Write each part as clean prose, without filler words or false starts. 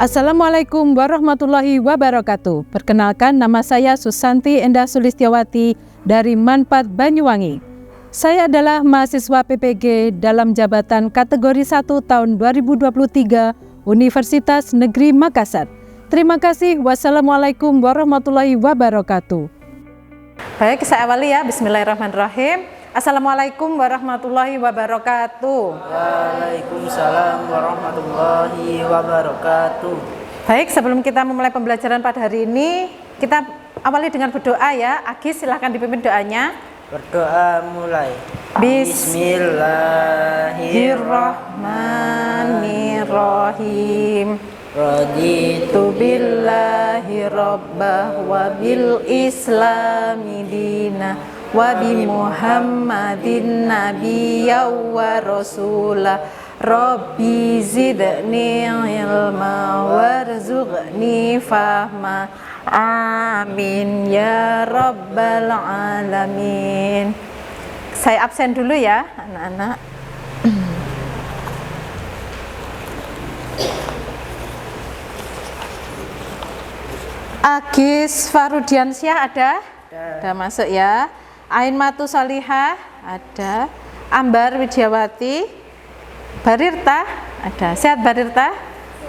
Assalamualaikum warahmatullahi wabarakatuh. Perkenalkan, nama saya Susanti Endah Sulistiawati dari Manfaat Banyuwangi. Saya adalah mahasiswa PPG dalam jabatan kategori 1 tahun 2023 Universitas Negeri Makassar. Terima kasih. Wassalamualaikum warahmatullahi wabarakatuh. Baik, saya awali ya. Bismillahirrahmanirrahim. Assalamualaikum warahmatullahi wabarakatuh. Waalaikumsalam warahmatullahi wabarakatuh. Baik, sebelum kita memulai pembelajaran pada hari ini, kita awali dengan berdoa ya. Agis, silahkan dipimpin doanya. Berdoa mulai. Bismillahirrahmanirrahim. Raditu billahi rabbah wa bil islami dina wa bi Muhammadin nabiyya wa rasulah. Rabbi zidni ilma warzuqni fahma. Amin ya rabbal alamin. Saya absen dulu ya anak-anak. Agis Farudiansyah ada? Ada masuk ya. Ain Matu Salihah ada. Ambar Widyawati. Barirta ada. Sehat Barirta?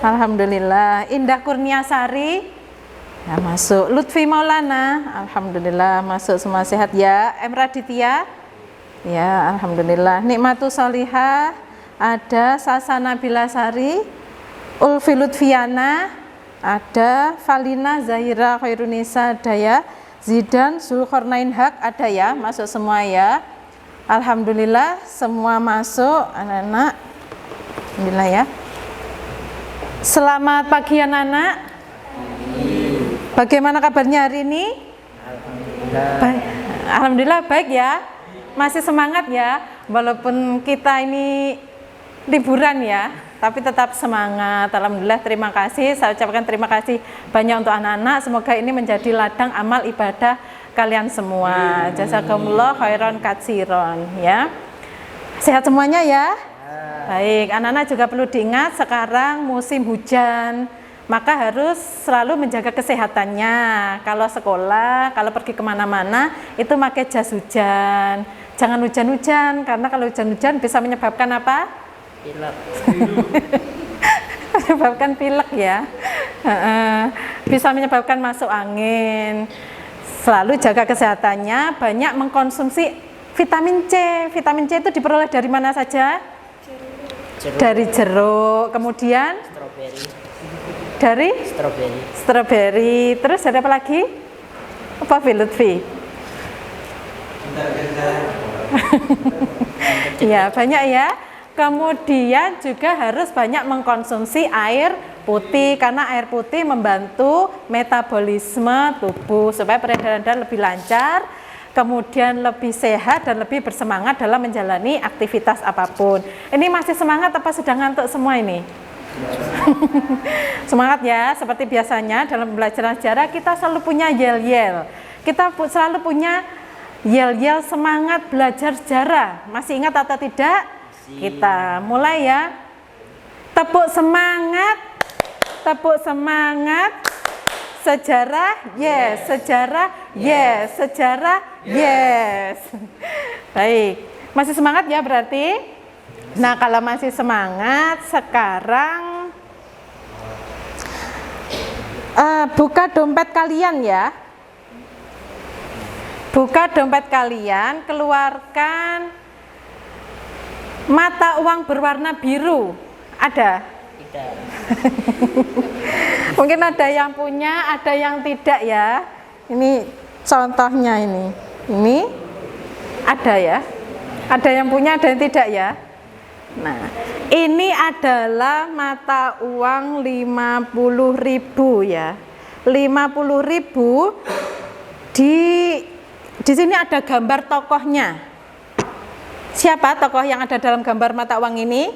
Alhamdulillah. Indah Kurniasari ya masuk. Lutfi Maulana, alhamdulillah masuk, semua sehat ya. Raditya ya, alhamdulillah. Nikmatu Salihah ada. Sasana Bilasari. Ulfi Lutfiana ada. Falina Zahira Khairunisa ada ya. Zidan Zulkarnain Haq ada ya, masuk semua ya. Alhamdulillah semua masuk anak-anak. Alhamdulillah ya. Selamat pagi anak-anak. Bagaimana kabarnya hari ini? Baik. Alhamdulillah baik ya. Masih semangat ya, walaupun kita ini liburan ya, tapi tetap semangat. Alhamdulillah, terima kasih. Saya ucapkan terima kasih banyak untuk anak-anak. Semoga ini menjadi ladang amal ibadah kalian semua. Jazakumullah khairan katsiron ya. Sehat semuanya ya? Baik, anak-anak juga perlu diingat sekarang musim hujan, maka harus selalu menjaga kesehatannya. Kalau sekolah, kalau pergi kemana-mana itu pakai jas hujan. Jangan hujan-hujan, karena kalau hujan-hujan bisa menyebabkan apa? Pilek. Menyebabkan pilek ya. Bisa menyebabkan masuk angin. Selalu jaga kesehatannya, banyak mengkonsumsi vitamin C. Vitamin C itu diperoleh dari mana saja? Jeruk. Dari jeruk, kemudian Stroberi. dari Stroberi. stroberi, terus ada apa lagi? Apa Lutfi? Ya, banyak ya. Kemudian juga harus banyak mengkonsumsi air putih, karena air putih membantu metabolisme tubuh supaya peredaran darah lebih lancar, kemudian lebih sehat dan lebih bersemangat dalam menjalani aktivitas apapun. Ini masih semangat apa sudah ngantuk semua ini? Semangat ya, seperti biasanya dalam pembelajaran sejarah kita selalu punya yel-yel. Kita selalu punya yel-yel semangat belajar sejarah. Masih ingat atau tidak? Kita mulai ya. Tepuk semangat. Tepuk semangat. Sejarah, yes. Sejarah, yes. Sejarah, yes. Baik, masih semangat ya berarti? Nah, kalau masih semangat, sekarang buka dompet kalian ya. Buka dompet kalian, keluarkan mata uang berwarna biru. Ada? Tidak. Mungkin ada yang punya, ada yang tidak ya. Ini contohnya ini. Ini ada ya. Ada yang punya, ada yang tidak ya. Nah, ini adalah mata uang 50.000 ya. 50.000 di sini ada gambar tokohnya. Siapa tokoh yang ada dalam gambar mata uang ini?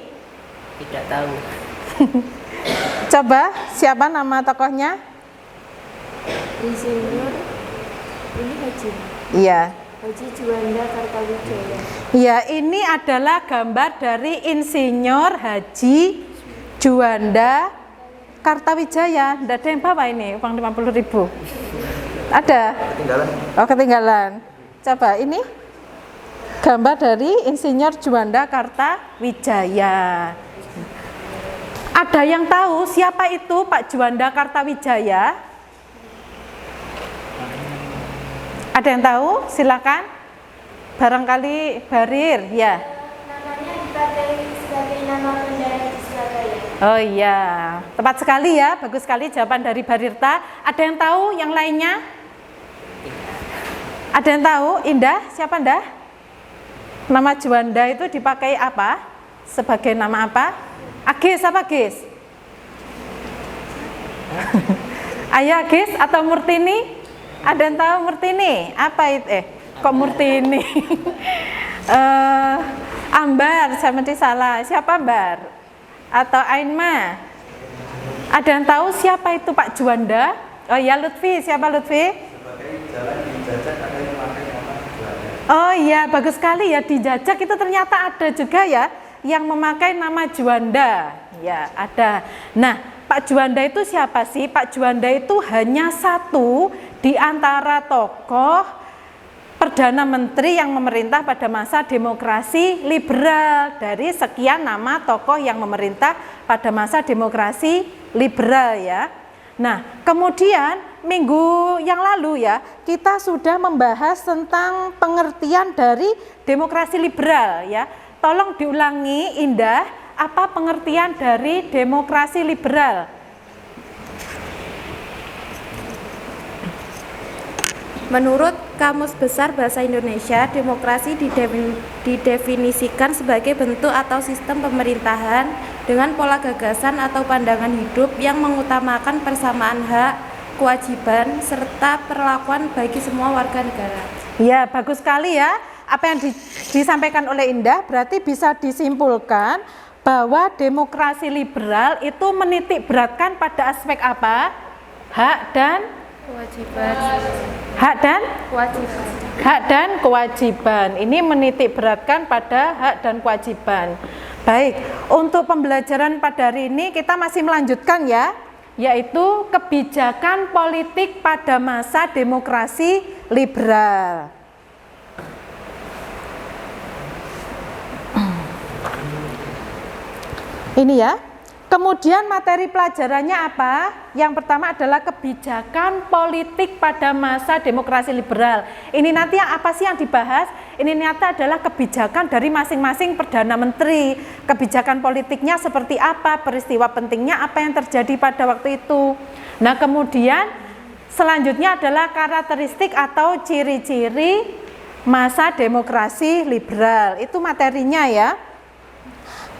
Tidak tahu. Coba, siapa nama tokohnya? Insinyur ini Haji. Iya. Haji Juanda Kartawijaya. Ya, ini adalah gambar dari Insinyur Haji Juanda Kartawijaya. Tidak ada yang bawa ini uang 50.000. Ada? Ketinggalan. Oh, ketinggalan. Coba ini gambar dari Insinyur Juanda Kartawijaya. Ada yang tahu siapa itu Pak Juanda Kartawijaya? Ada yang tahu? Silakan. Barangkali Barir, ya. Namanya dipakai sebagai nama bendera di Surabaya. Oh iya, tepat sekali ya, bagus sekali jawaban dari Barirta. Ada yang tahu yang lainnya? Ada yang tahu? Indah, siapa Indah? Nama Juanda itu dipakai apa? Sebagai nama apa? Agis apa Agis? Ayo Agis atau Murtini? Ada yang tahu Murtini? Apa itu? Kok Murtini? Ambar, saya mesti salah. Siapa Ambar? Atau Ainma? Ada yang tahu siapa itu Pak Juanda? Oh ya, Lutfi. Siapa Lutfi? Sebagai jalan di Jajak ada yang pakai nama Juanda. Oh iya, bagus sekali ya, di Jajak itu ternyata ada juga ya yang memakai nama Juanda. Ya, ada. Nah, Pak Juanda itu siapa sih? Pak Juanda itu hanya satu di antara tokoh Perdana Menteri yang memerintah pada masa demokrasi liberal dari sekian nama tokoh yang memerintah pada masa demokrasi liberal ya. Nah, kemudian minggu yang lalu ya, kita sudah membahas tentang pengertian dari demokrasi liberal ya. Tolong diulangi Indah, apa pengertian dari demokrasi liberal? Menurut Kamus Besar Bahasa Indonesia, demokrasi didefinisikan sebagai bentuk atau sistem pemerintahan dengan pola gagasan atau pandangan hidup yang mengutamakan persamaan hak, kewajiban, serta perlakuan bagi semua warga negara. Ya, bagus sekali ya. Apa yang disampaikan oleh Indah berarti bisa disimpulkan bahwa demokrasi liberal itu menitik beratkan pada aspek apa? Hak dan Kewajiban. hak dan Kewajiban. hak dan kewajiban. Ini menitik beratkan pada hak dan kewajiban. Baik, untuk pembelajaran pada hari ini kita masih melanjutkan ya, yaitu kebijakan politik pada masa demokrasi liberal. Ini ya. Kemudian materi pelajarannya apa? Yang pertama adalah kebijakan politik pada masa demokrasi liberal. Ini nanti apa sih yang dibahas? Ini nyata adalah kebijakan dari masing-masing Perdana Menteri. Kebijakan politiknya seperti apa? Peristiwa pentingnya apa yang terjadi pada waktu itu. Nah, kemudian selanjutnya adalah karakteristik atau ciri-ciri masa demokrasi liberal. Itu materinya ya.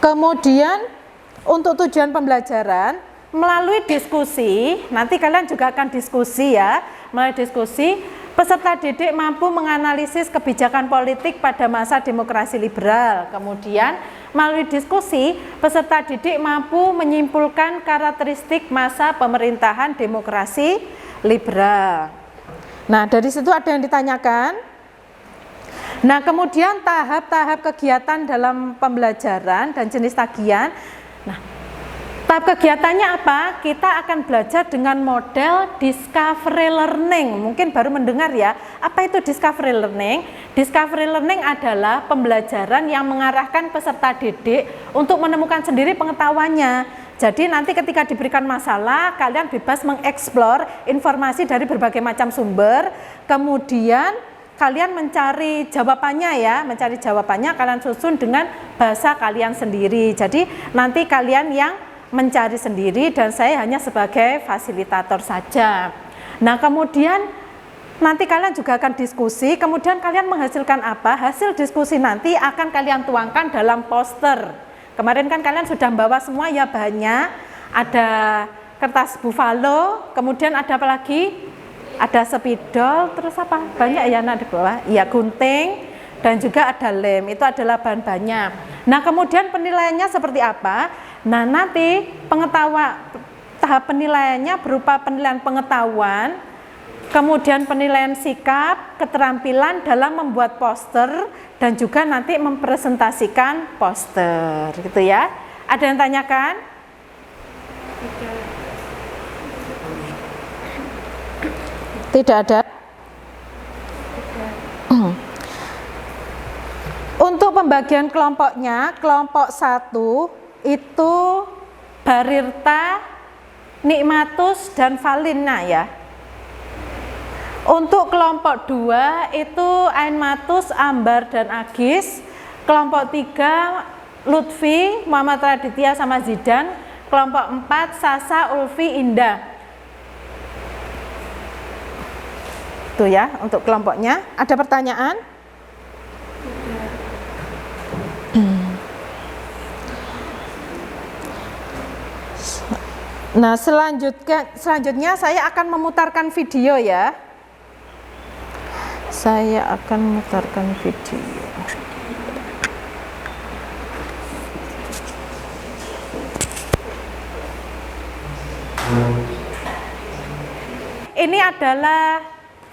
Kemudian untuk tujuan pembelajaran, melalui diskusi, nanti kalian juga akan diskusi ya, melalui diskusi, peserta didik mampu menganalisis kebijakan politik pada masa demokrasi liberal. Kemudian, melalui diskusi, peserta didik mampu menyimpulkan karakteristik masa pemerintahan demokrasi liberal. Nah, dari situ ada yang ditanyakan. Nah, kemudian tahap-tahap kegiatan dalam pembelajaran dan jenis tagihan. Nah, tahap kegiatannya apa? Kita akan belajar dengan model discovery learning. Mungkin baru mendengar ya, apa itu discovery learning? Discovery learning adalah pembelajaran yang mengarahkan peserta didik untuk menemukan sendiri pengetahuannya. Jadi nanti ketika diberikan masalah, kalian bebas mengeksplor informasi dari berbagai macam sumber, kemudian kalian mencari jawabannya ya, mencari jawabannya kalian susun dengan bahasa kalian sendiri. Jadi nanti kalian yang mencari sendiri dan saya hanya sebagai fasilitator saja. Nah, kemudian nanti kalian juga akan diskusi, kemudian kalian menghasilkan apa? Hasil diskusi nanti akan kalian tuangkan dalam poster. Kemarin kan kalian sudah membawa semua ya bahannya, ada kertas buffalo, kemudian ada apa lagi? Ada spidol, terus apa? Banyak ya di bawah. Iya, gunting dan juga ada lem. Itu adalah bahan-bahannya. Nah, kemudian penilaiannya seperti apa? Nah, nanti tahap penilaiannya berupa penilaian pengetahuan, kemudian penilaian sikap, keterampilan dalam membuat poster dan juga nanti mempresentasikan poster, gitu ya. Ada yang tanyakan? Tidak ada. Untuk pembagian kelompoknya, kelompok 1 itu Barirta, Nikmatus, dan Valina ya. Untuk kelompok 2 itu Ainmatus, Ambar, dan Agis. Kelompok 3 Lutfi, Muhammad Raditya, sama Zidan. Kelompok 4 Sasa, Ulfi, Indah. Itu ya untuk kelompoknya. Ada pertanyaan? Nah, selanjutnya saya akan memutarkan video ya. Saya akan memutarkan video. Ini adalah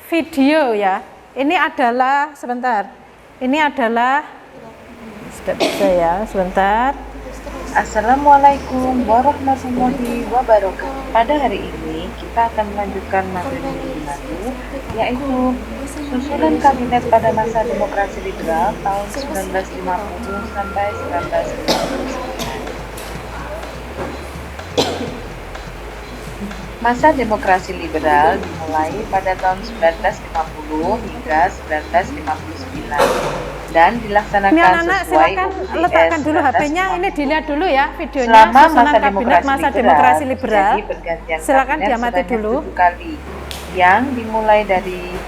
video ya. Ini adalah sebentar. Ini adalah sudah bisa ya, sebentar. Assalamualaikum warahmatullahi wabarakatuh. Pada hari ini kita akan melanjutkan materi baru, yaitu susunan kabinet pada masa demokrasi liberal tahun 1950 sampai 1959. Masa demokrasi liberal dimulai pada tahun 1950 hingga 1959 dan dilaksanakan Ini anak-anak sesuai silakan UUD letakkan dulu HP-nya, ini 1950. dilihat dulu ya videonya. Selama susunan masa kabinet masa demokrasi liberal. terjadi pergantian Silakan kabinet diamati sebanyak dulu. 7 kali, yang dimulai dari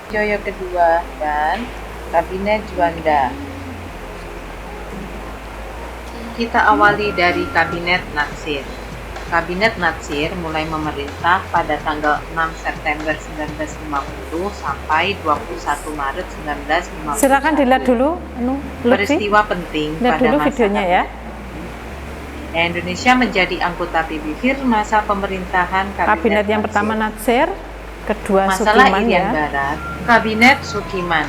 Joyo kedua dan Kabinet Juanda. Kita awali dari Kabinet Natsir. Kabinet Natsir mulai memerintah pada tanggal 6 September 1950 sampai 21 Maret 1951. Silakan dilihat dulu Lutfi. Peristiwa penting Lihat pada dulu masa videonya ya. Indonesia menjadi anggota PBB masa pemerintahan Kabinet yang pertama Natsir, kedua Masalah Sukiman Irian ya. Barat, Kabinet Sukiman.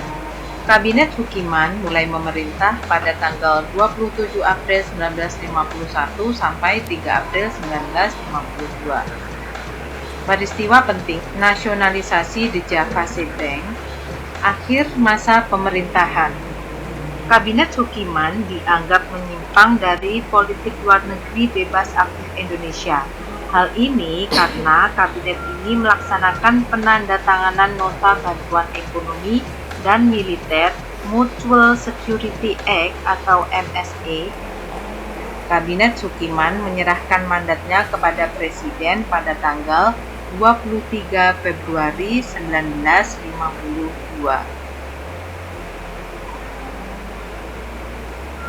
Kabinet Sukiman mulai memerintah pada tanggal 27 April 1951 sampai 3 April 1952. Peristiwa penting nasionalisasi The Java Bank, akhir masa pemerintahan. Kabinet Sukiman dianggap menyimpang dari politik luar negeri bebas aktif Indonesia. Hal ini karena kabinet ini melaksanakan penandatanganan nota bantuan ekonomi dan militer Mutual Security Act atau MSA. Kabinet Sukiman menyerahkan mandatnya kepada Presiden pada tanggal 23 Februari 1952.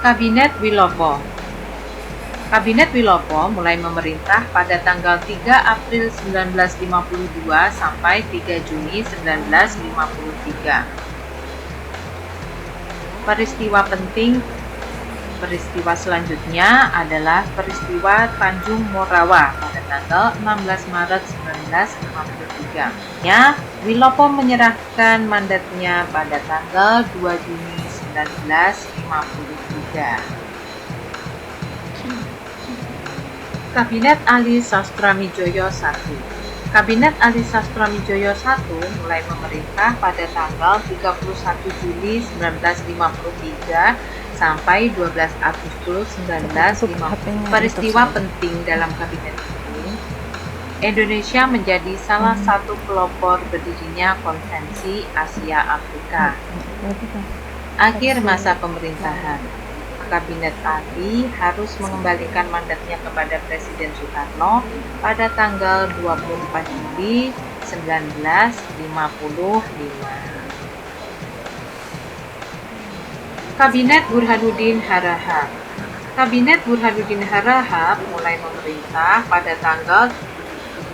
Kabinet Wilopo. Kabinet Wilopo mulai memerintah pada tanggal 3 April 1952 sampai 3 Juni 1953. Peristiwa selanjutnya adalah peristiwa Tanjung Morawa pada tanggal 16 Maret 1953. Wilopo menyerahkan mandatnya pada tanggal 2 Juni 1953. Kabinet Ali Sastramidjoyo I. Kabinet Ali Sastramidjoyo I mulai memerintah pada tanggal 31 Juli 1953 sampai 12 Agustus 1950. Peristiwa penting dalam kabinet ini, Indonesia menjadi salah satu pelopor berdirinya Konvensi Asia Afrika. Akhir masa pemerintahan, Kabinet Ali harus mengembalikan mandatnya kepada Presiden Soekarno pada tanggal 24 Juli 1955. Kabinet Burhanuddin Harahap. Kabinet Burhanuddin Harahap mulai memerintah pada tanggal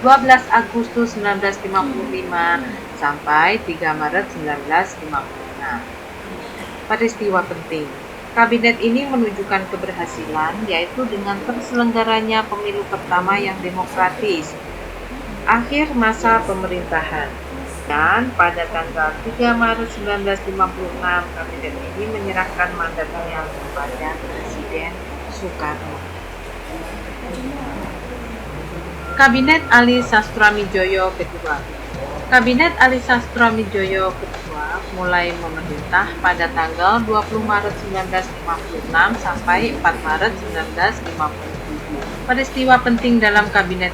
12 Agustus 1955 sampai 3 Maret 1956. Peristiwa penting. Kabinet ini menunjukkan keberhasilan, yaitu dengan terselenggaranya pemilu pertama yang demokratis. Akhir masa pemerintahan. Dan pada tanggal 3 Maret 1956, kabinet ini menyerahkan mandatnya kepada Presiden Soekarno. Kabinet Ali Sastramidjoyo kedua. Kabinet Ali Sastramidjoyo kedua mulai memerintah pada tanggal 20 Maret 1956 sampai 4 Maret 1957. Peristiwa penting dalam kabinet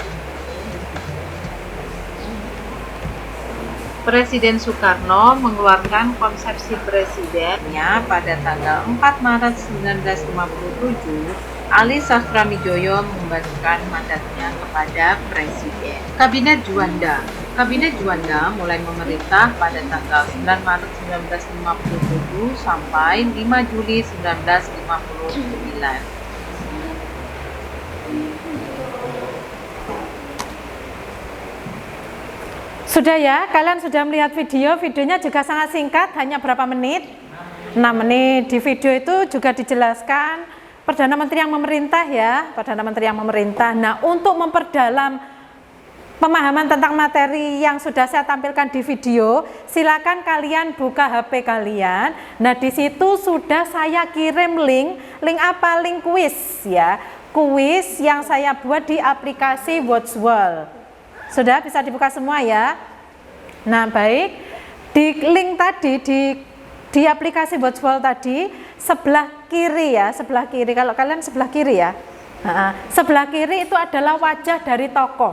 Presiden Soekarno mengeluarkan konsepsi presidennya pada tanggal 4 Maret 1957. Ali Sastramidjoyo mengembalikan mandatnya kepada Presiden. Kabinet Juanda. Kabinet Juanda mulai memerintah pada tanggal 9 Maret 1957 sampai 5 Juli 1959. Sudah ya, kalian sudah melihat videonya juga sangat singkat, hanya berapa menit? 6 menit. Di video itu juga dijelaskan Perdana Menteri yang memerintah ya, Perdana Menteri yang memerintah. Nah, untuk memperdalam pemahaman tentang materi yang sudah saya tampilkan di video, silakan kalian buka HP kalian. Nah, di situ sudah saya kirim link apa? Link kuis ya. Kuis yang saya buat di aplikasi Watchwall. Sudah bisa dibuka semua ya. Nah, baik. Di link tadi di aplikasi Watchwall tadi sebelah kiri ya, sebelah kiri. Kalau kalian sebelah kiri ya. Sebelah kiri itu adalah wajah dari tokoh.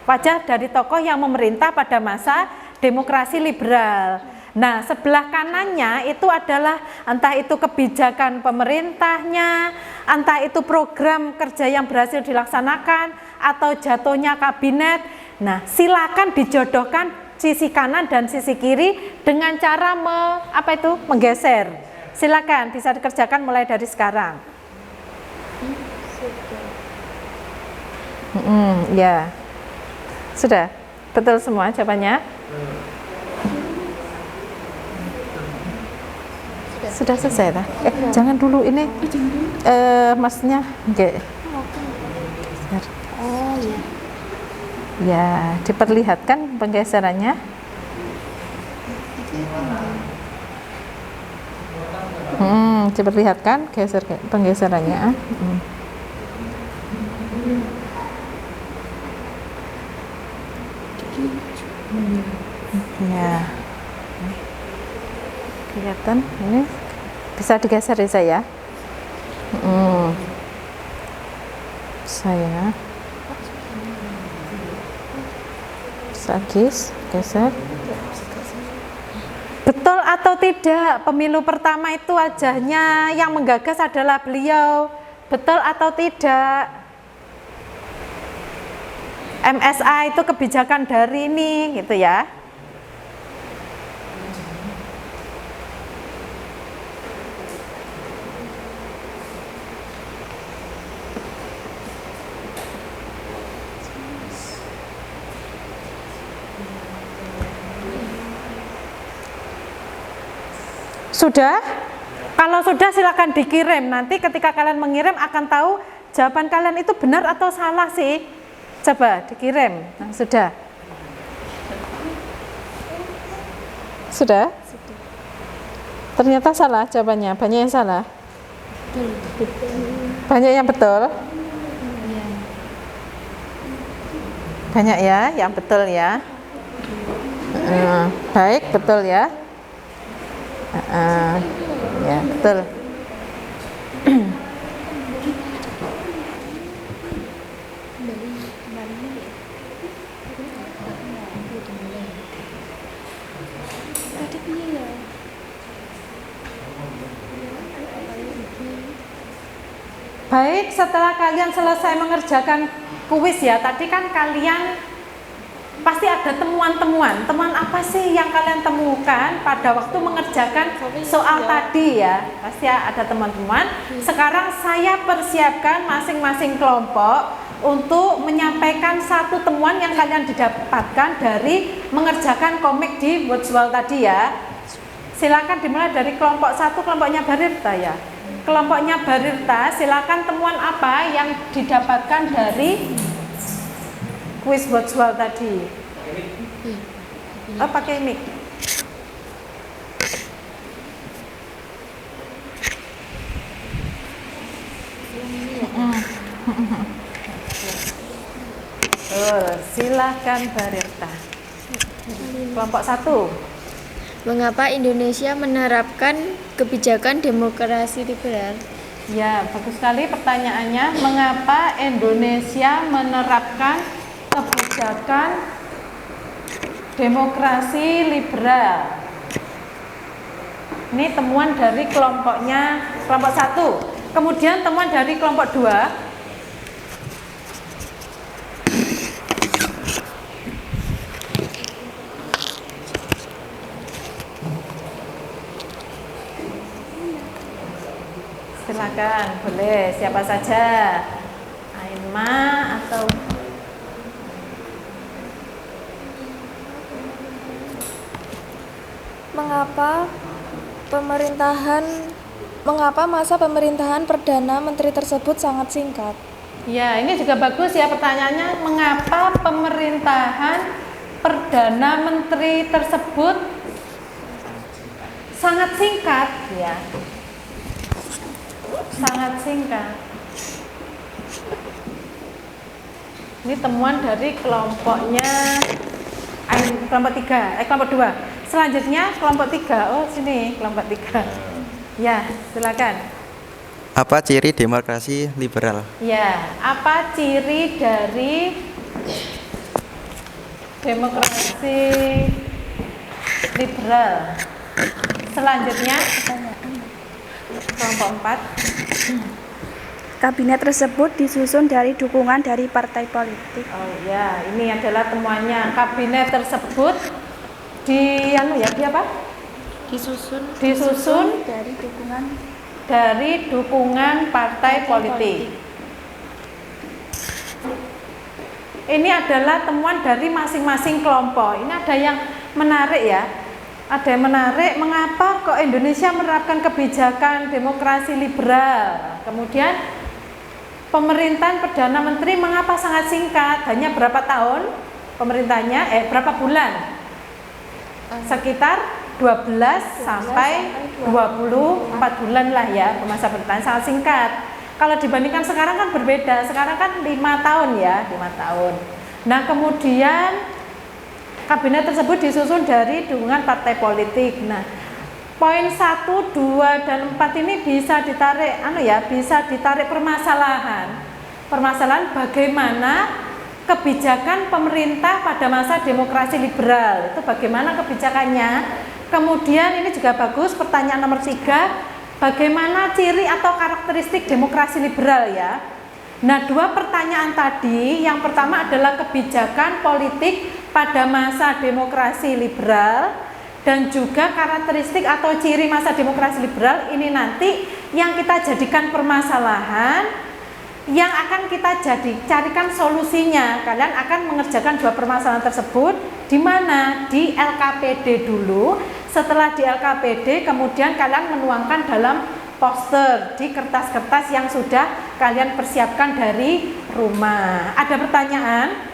Wajah dari tokoh yang memerintah pada masa demokrasi liberal. Nah, sebelah kanannya itu adalah entah itu kebijakan pemerintahnya, entah itu program kerja yang berhasil dilaksanakan atau jatuhnya kabinet. Nah, silakan dijodohkan sisi kanan dan sisi kiri dengan cara menggeser. Silakan bisa dikerjakan mulai dari sekarang. Ya, sudah betul semua jawabannya. Sudah selesai tak? Jangan dulu ini. Maksudnya enggak. Oh iya. Ya, diperlihatkan penggeserannya. Diperlihatkan penggeserannya. Ya, kelihatan ini bisa digeser ya saya. Saya geser. Betul atau tidak, pemilu pertama itu wajahnya yang menggagas adalah beliau. Betul atau tidak? MSA itu kebijakan dari ini, gitu ya. Sudah? Kalau sudah silakan dikirim. Nanti ketika kalian mengirim akan tahu jawaban kalian itu benar atau salah sih. Coba dikirim. Nah, sudah? Sudah? Ternyata salah jawabannya. Banyak yang salah? Banyak yang betul? Banyak ya yang betul ya. Baik, betul ya. Ya, betul. Baik, setelah kalian selesai mengerjakan kuis ya, tadi kan kalian pasti ada temuan-temuan. Temuan apa sih yang kalian temukan pada waktu mengerjakan soal tadi ya? Pasti ada temuan-temuan. Sekarang saya persiapkan masing-masing kelompok untuk menyampaikan satu temuan yang kalian didapatkan dari mengerjakan komik di Watchwall tadi ya. Silakan dimulai dari kelompok 1, kelompoknya Barirta ya. Kelompoknya Barirta, silakan temuan apa yang didapatkan dari kuis Watchwall tadi. Oh, pakai mic. Silakan Barirta. Kelompok 1. Mengapa Indonesia menerapkan kebijakan demokrasi liberal? Ya, bagus sekali pertanyaannya. Mengapa Indonesia menerapkan kebijakan demokrasi liberal? Ini temuan dari kelompok 1. Kemudian temuan dari kelompok 2. Silakan, boleh siapa saja. Aima atau Mengapa masa pemerintahan Perdana Menteri tersebut sangat singkat? Ya, ini juga bagus ya pertanyaannya. Mengapa pemerintahan Perdana Menteri tersebut sangat singkat? Ya, sangat singkat. Ini temuan dari kelompoknya kelompok 3, kelompok 2. Selanjutnya kelompok 3. Oh, sini kelompok 3. Ya, silakan. Apa ciri demokrasi liberal? Ya, apa ciri dari demokrasi liberal? Selanjutnya kelompok 4. Kabinet tersebut disusun dari dukungan dari partai politik. Oh ya, ini adalah temuannya. Kabinet tersebut di apa? Disusun dari dukungan partai politik. Ini adalah temuan dari masing-masing kelompok. Ini ada yang menarik ya. Ada yang menarik, mengapa kok Indonesia menerapkan kebijakan demokrasi liberal? Kemudian pemerintahan Perdana Menteri mengapa sangat singkat? Hanya berapa tahun pemerintahnya? Berapa bulan? Sekitar 12 sampai 24 bulan lah ya, masa pemerintahan sangat singkat. Kalau dibandingkan sekarang kan berbeda. Sekarang kan 5 tahun ya, 5 tahun. Nah, kemudian kabinet tersebut disusun dari dukungan partai politik. Nah, poin 1, 2, dan 4 ini bisa ditarik bisa ditarik permasalahan bagaimana kebijakan pemerintah pada masa demokrasi liberal. Itu bagaimana kebijakannya. Kemudian ini juga bagus pertanyaan nomor 3, bagaimana ciri atau karakteristik demokrasi liberal ya. Nah, 2 pertanyaan tadi, yang pertama adalah kebijakan politik pada masa demokrasi liberal, dan juga karakteristik atau ciri masa demokrasi liberal ini nanti yang kita jadikan permasalahan, yang akan kita carikan solusinya. Kalian akan mengerjakan 2 permasalahan tersebut di mana? Di LKPD dulu. Setelah di LKPD kemudian kalian menuangkan dalam poster di kertas-kertas yang sudah kalian persiapkan dari rumah. Ada pertanyaan?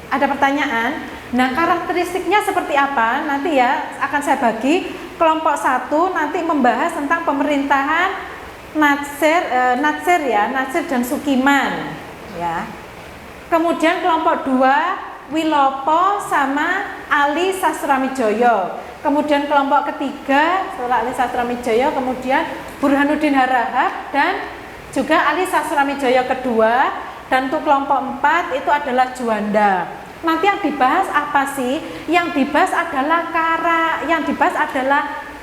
Ada pertanyaan? Nah, karakteristiknya seperti apa? Nanti ya akan saya bagi. Kelompok 1 nanti membahas tentang pemerintahan Natsir dan Sukiman ya. Kemudian kelompok 2 Wilopo sama Ali Sastramidjoyo. Kemudian kelompok ketiga setelah Ali Sastramidjoyo kemudian Burhanuddin Harahap dan juga Ali Sastramidjoyo kedua, dan untuk kelompok 4 itu adalah Juanda. Nanti yang dibahas apa sih? Yang dibahas adalah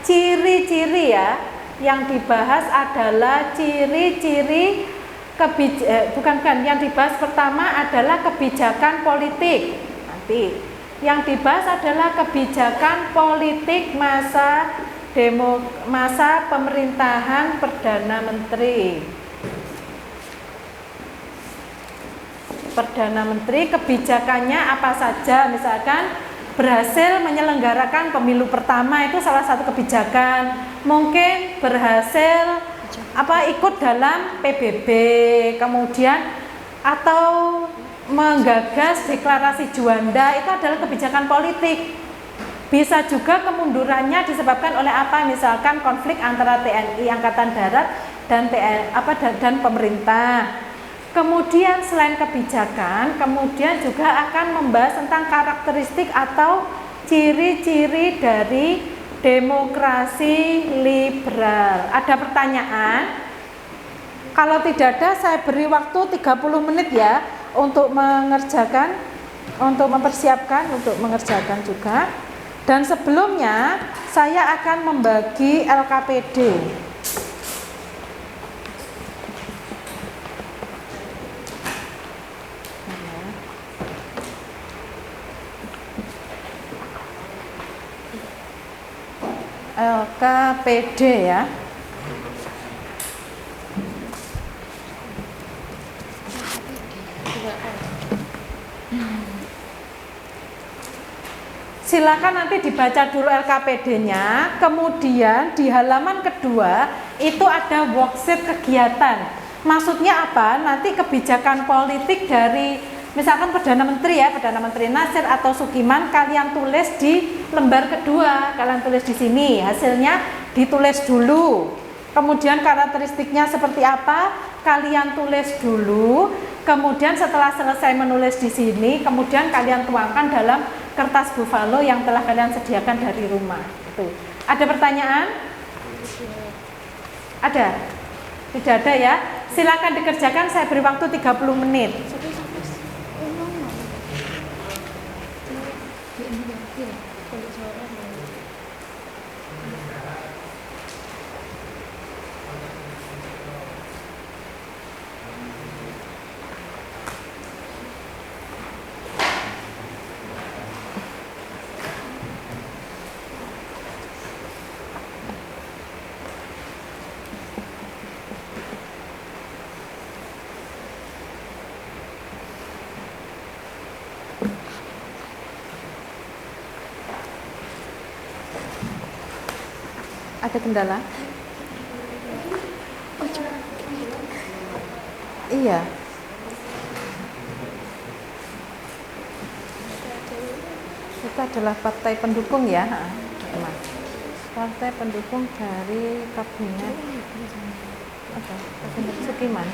ciri-ciri ya. Yang dibahas adalah ciri-ciri yang dibahas pertama adalah kebijakan politik. Nanti yang dibahas adalah kebijakan politik masa pemerintahan Perdana Menteri. Perdana Menteri kebijakannya apa saja, misalkan berhasil menyelenggarakan pemilu pertama itu salah satu kebijakan, mungkin berhasil ikut dalam PBB, kemudian atau menggagas deklarasi Juanda itu adalah kebijakan politik. Bisa juga kemundurannya disebabkan oleh apa? Misalkan konflik antara TNI Angkatan Darat dan dan pemerintah. Kemudian selain kebijakan, kemudian juga akan membahas tentang karakteristik atau ciri-ciri dari demokrasi liberal. Ada pertanyaan? Kalau tidak ada, saya beri waktu 30 menit ya untuk mengerjakan, untuk mempersiapkan, untuk mengerjakan juga. Dan sebelumnya saya akan membagi LKPD. LKPD ya. Silakan nanti dibaca dulu LKPD-nya, kemudian di halaman kedua itu ada worksheet kegiatan. Maksudnya apa? Nanti kebijakan politik dari misalkan Perdana Menteri ya, Perdana Menteri Nasir atau Sukiman, kalian tulis di lembar kedua, kalian tulis di sini, hasilnya ditulis dulu. Kemudian karakteristiknya seperti apa? Kalian tulis dulu. Kemudian setelah selesai menulis di sini, kemudian kalian tuangkan dalam kertas buffalo yang telah kalian sediakan dari rumah. Itu. Ada pertanyaan? Ada? Tidak ada ya? Silakan dikerjakan, saya beri waktu 30 menit. Ada kendala? Iya. Itu adalah partai pendukung ya. Partai pendukung dari kabinet apa? Kabinet Sukiman.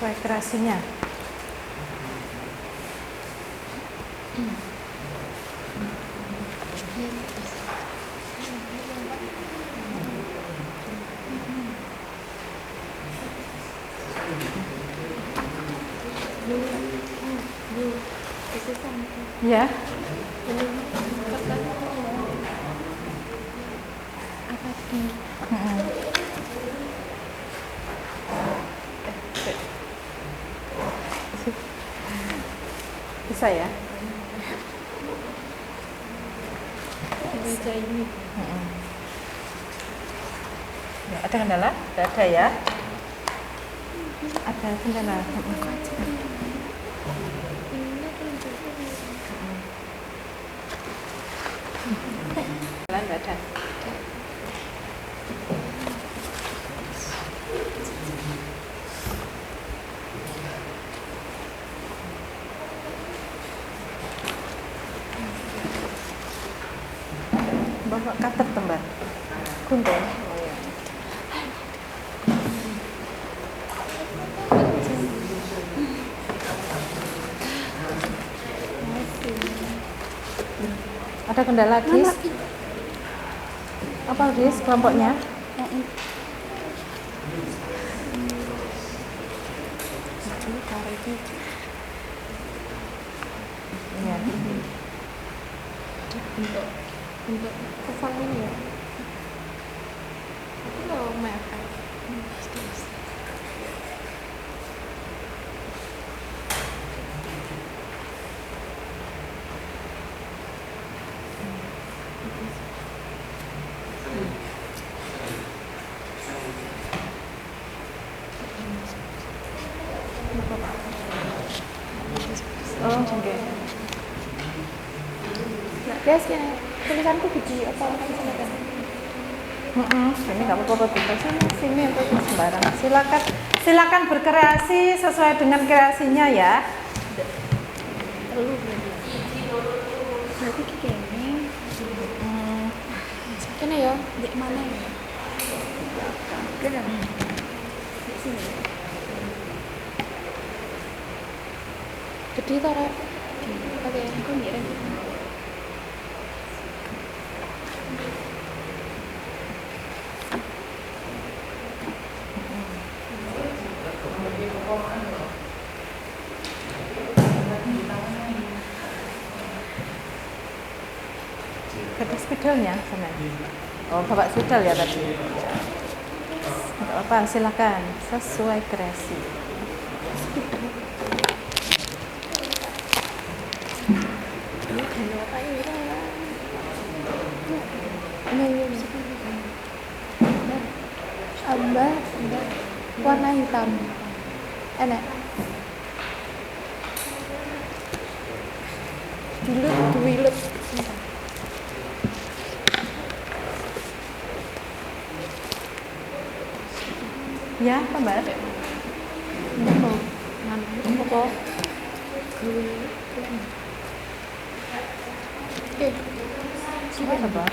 Sesuai kreasinya. Ya. Bisa ya? Baca ini. Ya, ada kendala? Tidak ada ya? Ada kendala. Tidak ada. Bawa kater tembar. Gunting. Oh, ya. Ada kendala, Gis? Apa, Gis, kelompoknya? Iya. Untuk kosong ini ya. Aku mau makan. Oh, oke. Guys, ya, tulisanku gede apa silakan. Ini nggak apa-apa, kita sini untuk sembarangan. Silakan berkreasi sesuai dengan kreasinya ya. Perlu berarti kayaknya kena ya di mana ya? Kena di sini. Gede tara. Oke, aku ngira. Ada spidolnya sana. Oh, bawa spidol ya tadi. Enggak apa, silakan sesuai kreasi. Ambah warna hitam. Enak. Dilut. Ya, apa Mbak? Apa? Apa?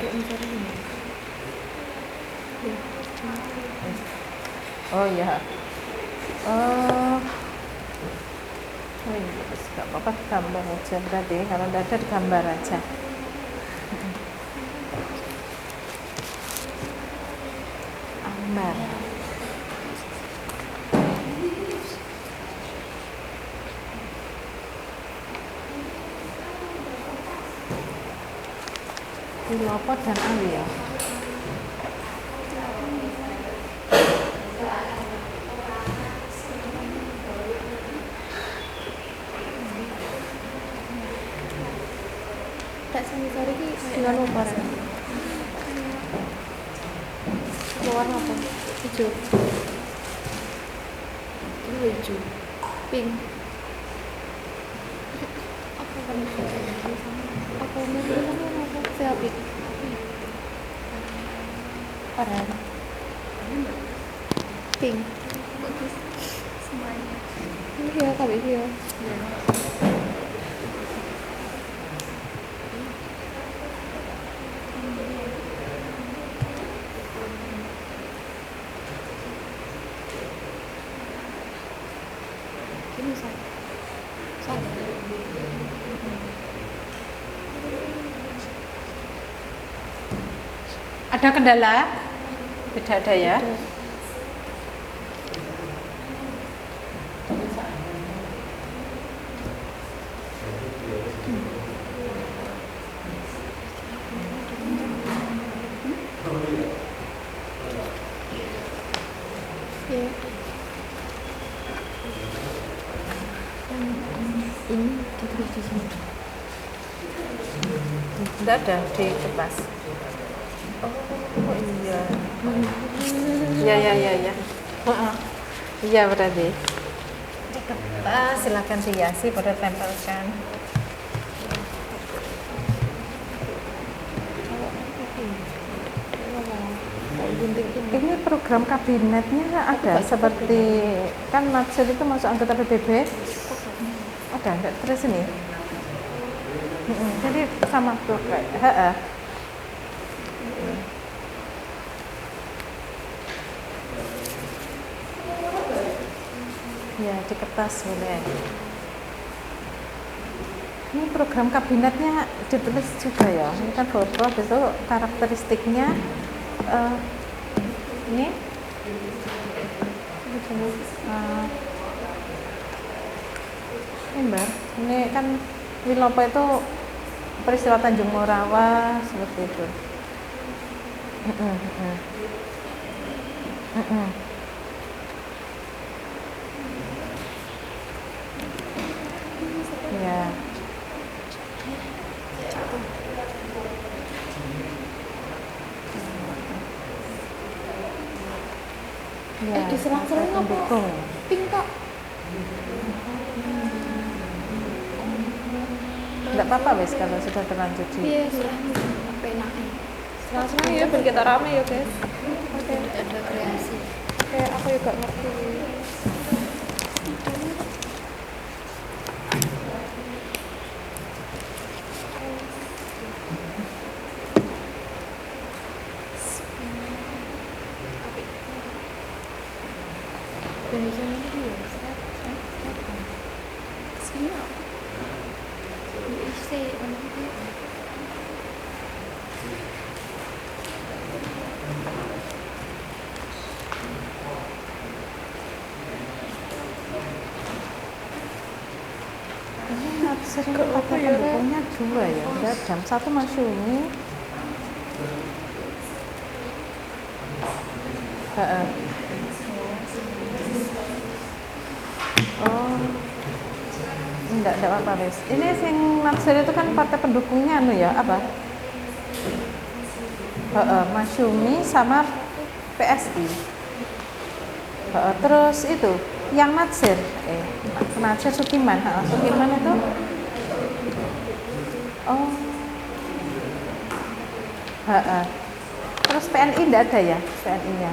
Oh ya. Oh iya, nggak apa-apa, gambar aja berarti. Kalau tidak ada gambar aja. Ambar. Pilopot dan Alia. Tak sari ki dengan warna. Warna apa? Hijau. Ini hijau. Pink. Apa kan? Apa apa? Siapa? Oranye. Pink. Bagus. Semuanya. Ini ya, kabeh ya. Ada kendala? Tidak ada ya? Ini ditulis di sini. Tidak ada di kertas. Oh iya. Iya, iya, iya, iya. Heeh. Iya berarti. Silakan dihiasi, pada tempelkan. Ini program kabinetnya ada seperti kan Nadsir itu masuk anggota PBB. Ada enggak terus ini? Jadi sama tuh kayak ya di kertas boleh. Ini program kabinetnya ditulis juga ya. Ini kan foto itu karakteristiknya ini ini Mbak, ini kan Wilopo itu peristiwa Tanjung Morawa seperti itu. Ya. Ya, diselang-seling apa? Pink kok. Enggak apa-apa wes kalau sudah terlanjur di. Iya, apa enaknya? Selang-seling ya biar kita rame ya, guys. Oke. Ada kreasi. Oke, aku juga ngerti. Indonesia ini ya, sini apa? IC Ini Nadsir itu pakai pendukungnya dua ya, enggak jam 1 Masyumi. Oh, enggak apa-apa wes. Ini sing Nadsir itu kan partai pendukungnya anu ya, apa? Masyumi sama PSI. Terus itu yang Nadsir, Nadsir Sukiman, Sukiman itu. Oh, terus PNI enggak ada ya, PNI-nya?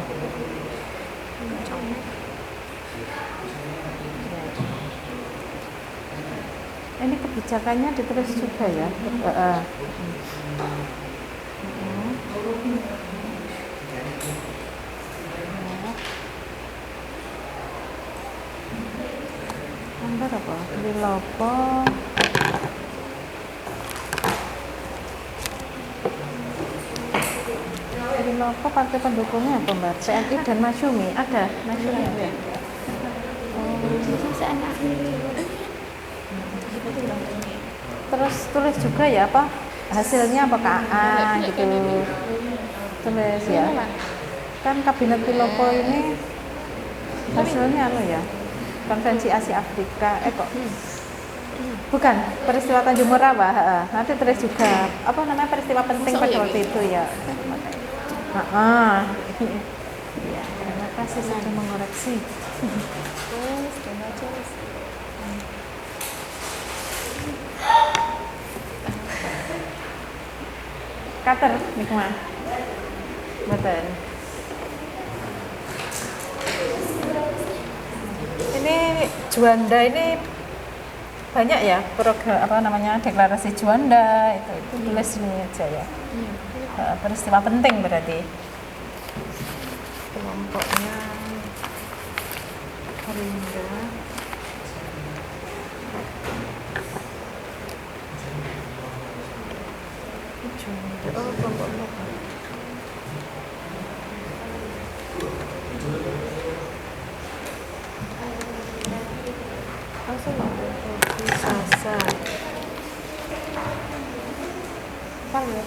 Ini kebijakannya ditulis juga ya. Gambar apa? Wilopo. Wilopo partai pendukungnya apa Mbak? PNI dan Masyumi ada? Masyumi ada. Terus tulis juga ya apa hasilnya apa KA gitu, tulis ya. Kan kabinet Wilopo ini hasilnya apa ya? Konvensi Asia Afrika, kok bukan peristiwa Tanjung Morawa, nanti tulis juga apa namanya peristiwa penting pada waktu itu ya. Ya, terima kasih sudah mengoreksi. Kater, nikmat. Betul. Ini Juanda ini banyak ya program apa namanya deklarasi Juanda itu tulis ini aja ya. Peristiwa penting berarti. Kelompoknya Rinda. Oh, kelompok lokal. Sasa. Apa ya?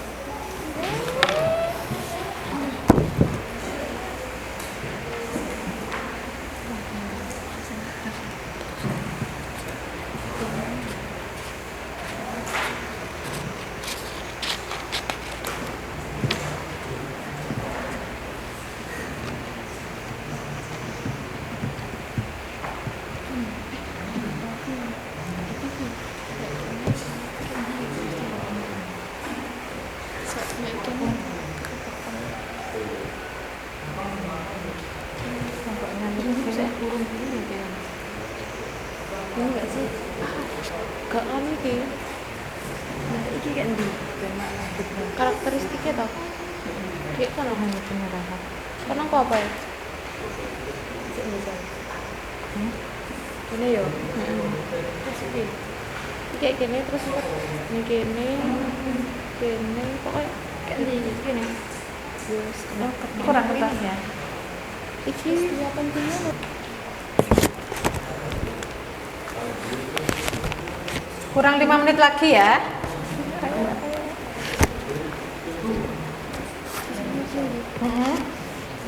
Gak anu iki. Nah, iki kan di Karakteristiknya toh. Kayak kan Hanya penyerahan. karena aku apa ya? Ini yo. Terus iki. Kayak gini terus ini gini. Gini pokoknya kayak gini. Yes. Kurang kertasnya. Iki ya pentingnya Kurang 5 menit lagi ya.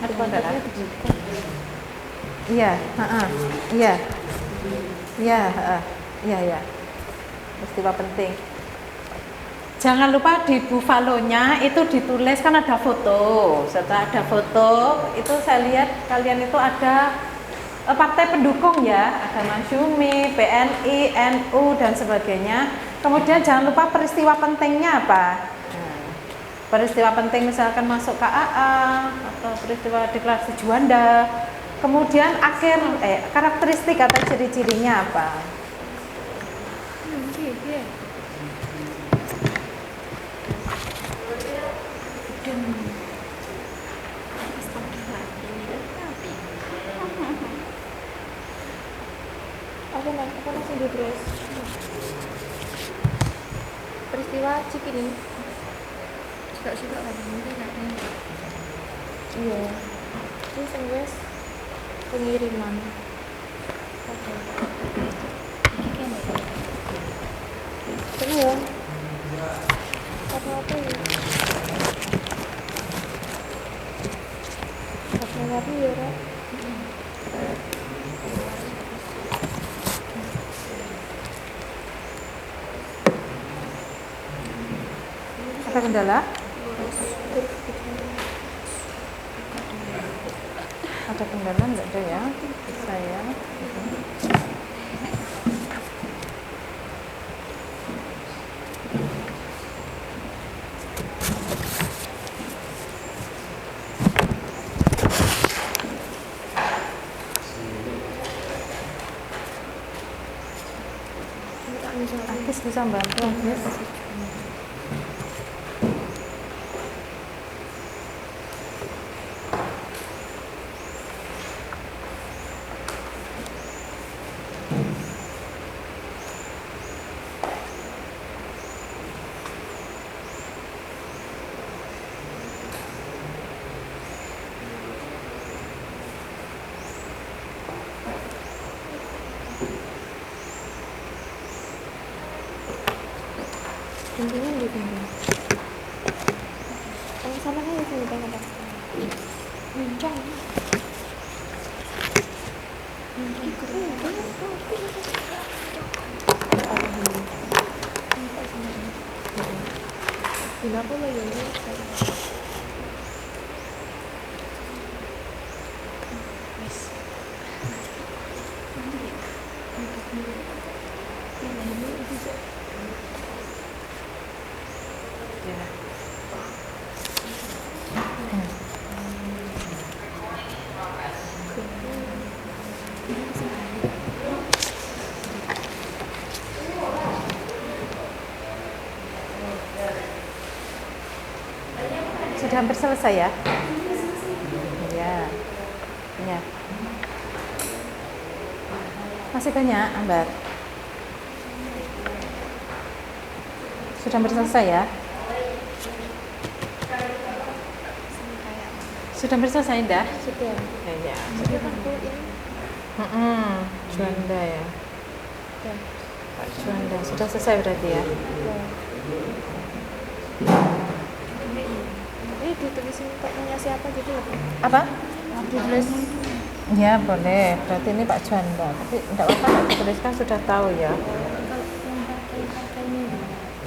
Ada kondangan? Iya, iya. Iya, iya. Peristiwa penting. Jangan lupa di buffalo-nya itu ditulis, kan ada foto. Setelah ada foto, itu saya lihat kalian itu ada partai pendukung ya, ada Masyumi, PNI, NU dan sebagainya. Kemudian jangan lupa peristiwa pentingnya apa. Peristiwa penting misalkan masuk KAA atau peristiwa deklarasi Juanda. Kemudian karakteristik atau ciri-cirinya apa. aku langsung di dress. Peristiwa Cikini. Gak suka kan ini kayaknya. Iya. Ini sing wis pengiriman. Oke. Ini ya. Apa-apa ya. Apa-apa ya, Kak. Ada kendala? Ada kendala enggak ada ya? Saya. Akis bisa bantu, Akis. Intinya di sini. Yang sama kan di sini kan ada. Bincang. Kenapa lo yang ini? Sudah hampir selesai ya? Iya. Iya. Masih banyak, Ambar. Sudah hampir selesai ya? Sudah hampir selesai, Indah? Sudah. Iya. Sudah kan ini. Juanda ya. Ya. Pak Juanda. Sudah selesai berarti ya? Ini ditulisin tanya siapa gitu ya? Apa? Ditulis. Ya boleh, berarti ini Pak Juanda. Tapi tidak apa-apa, dituliskan sudah tahu ya.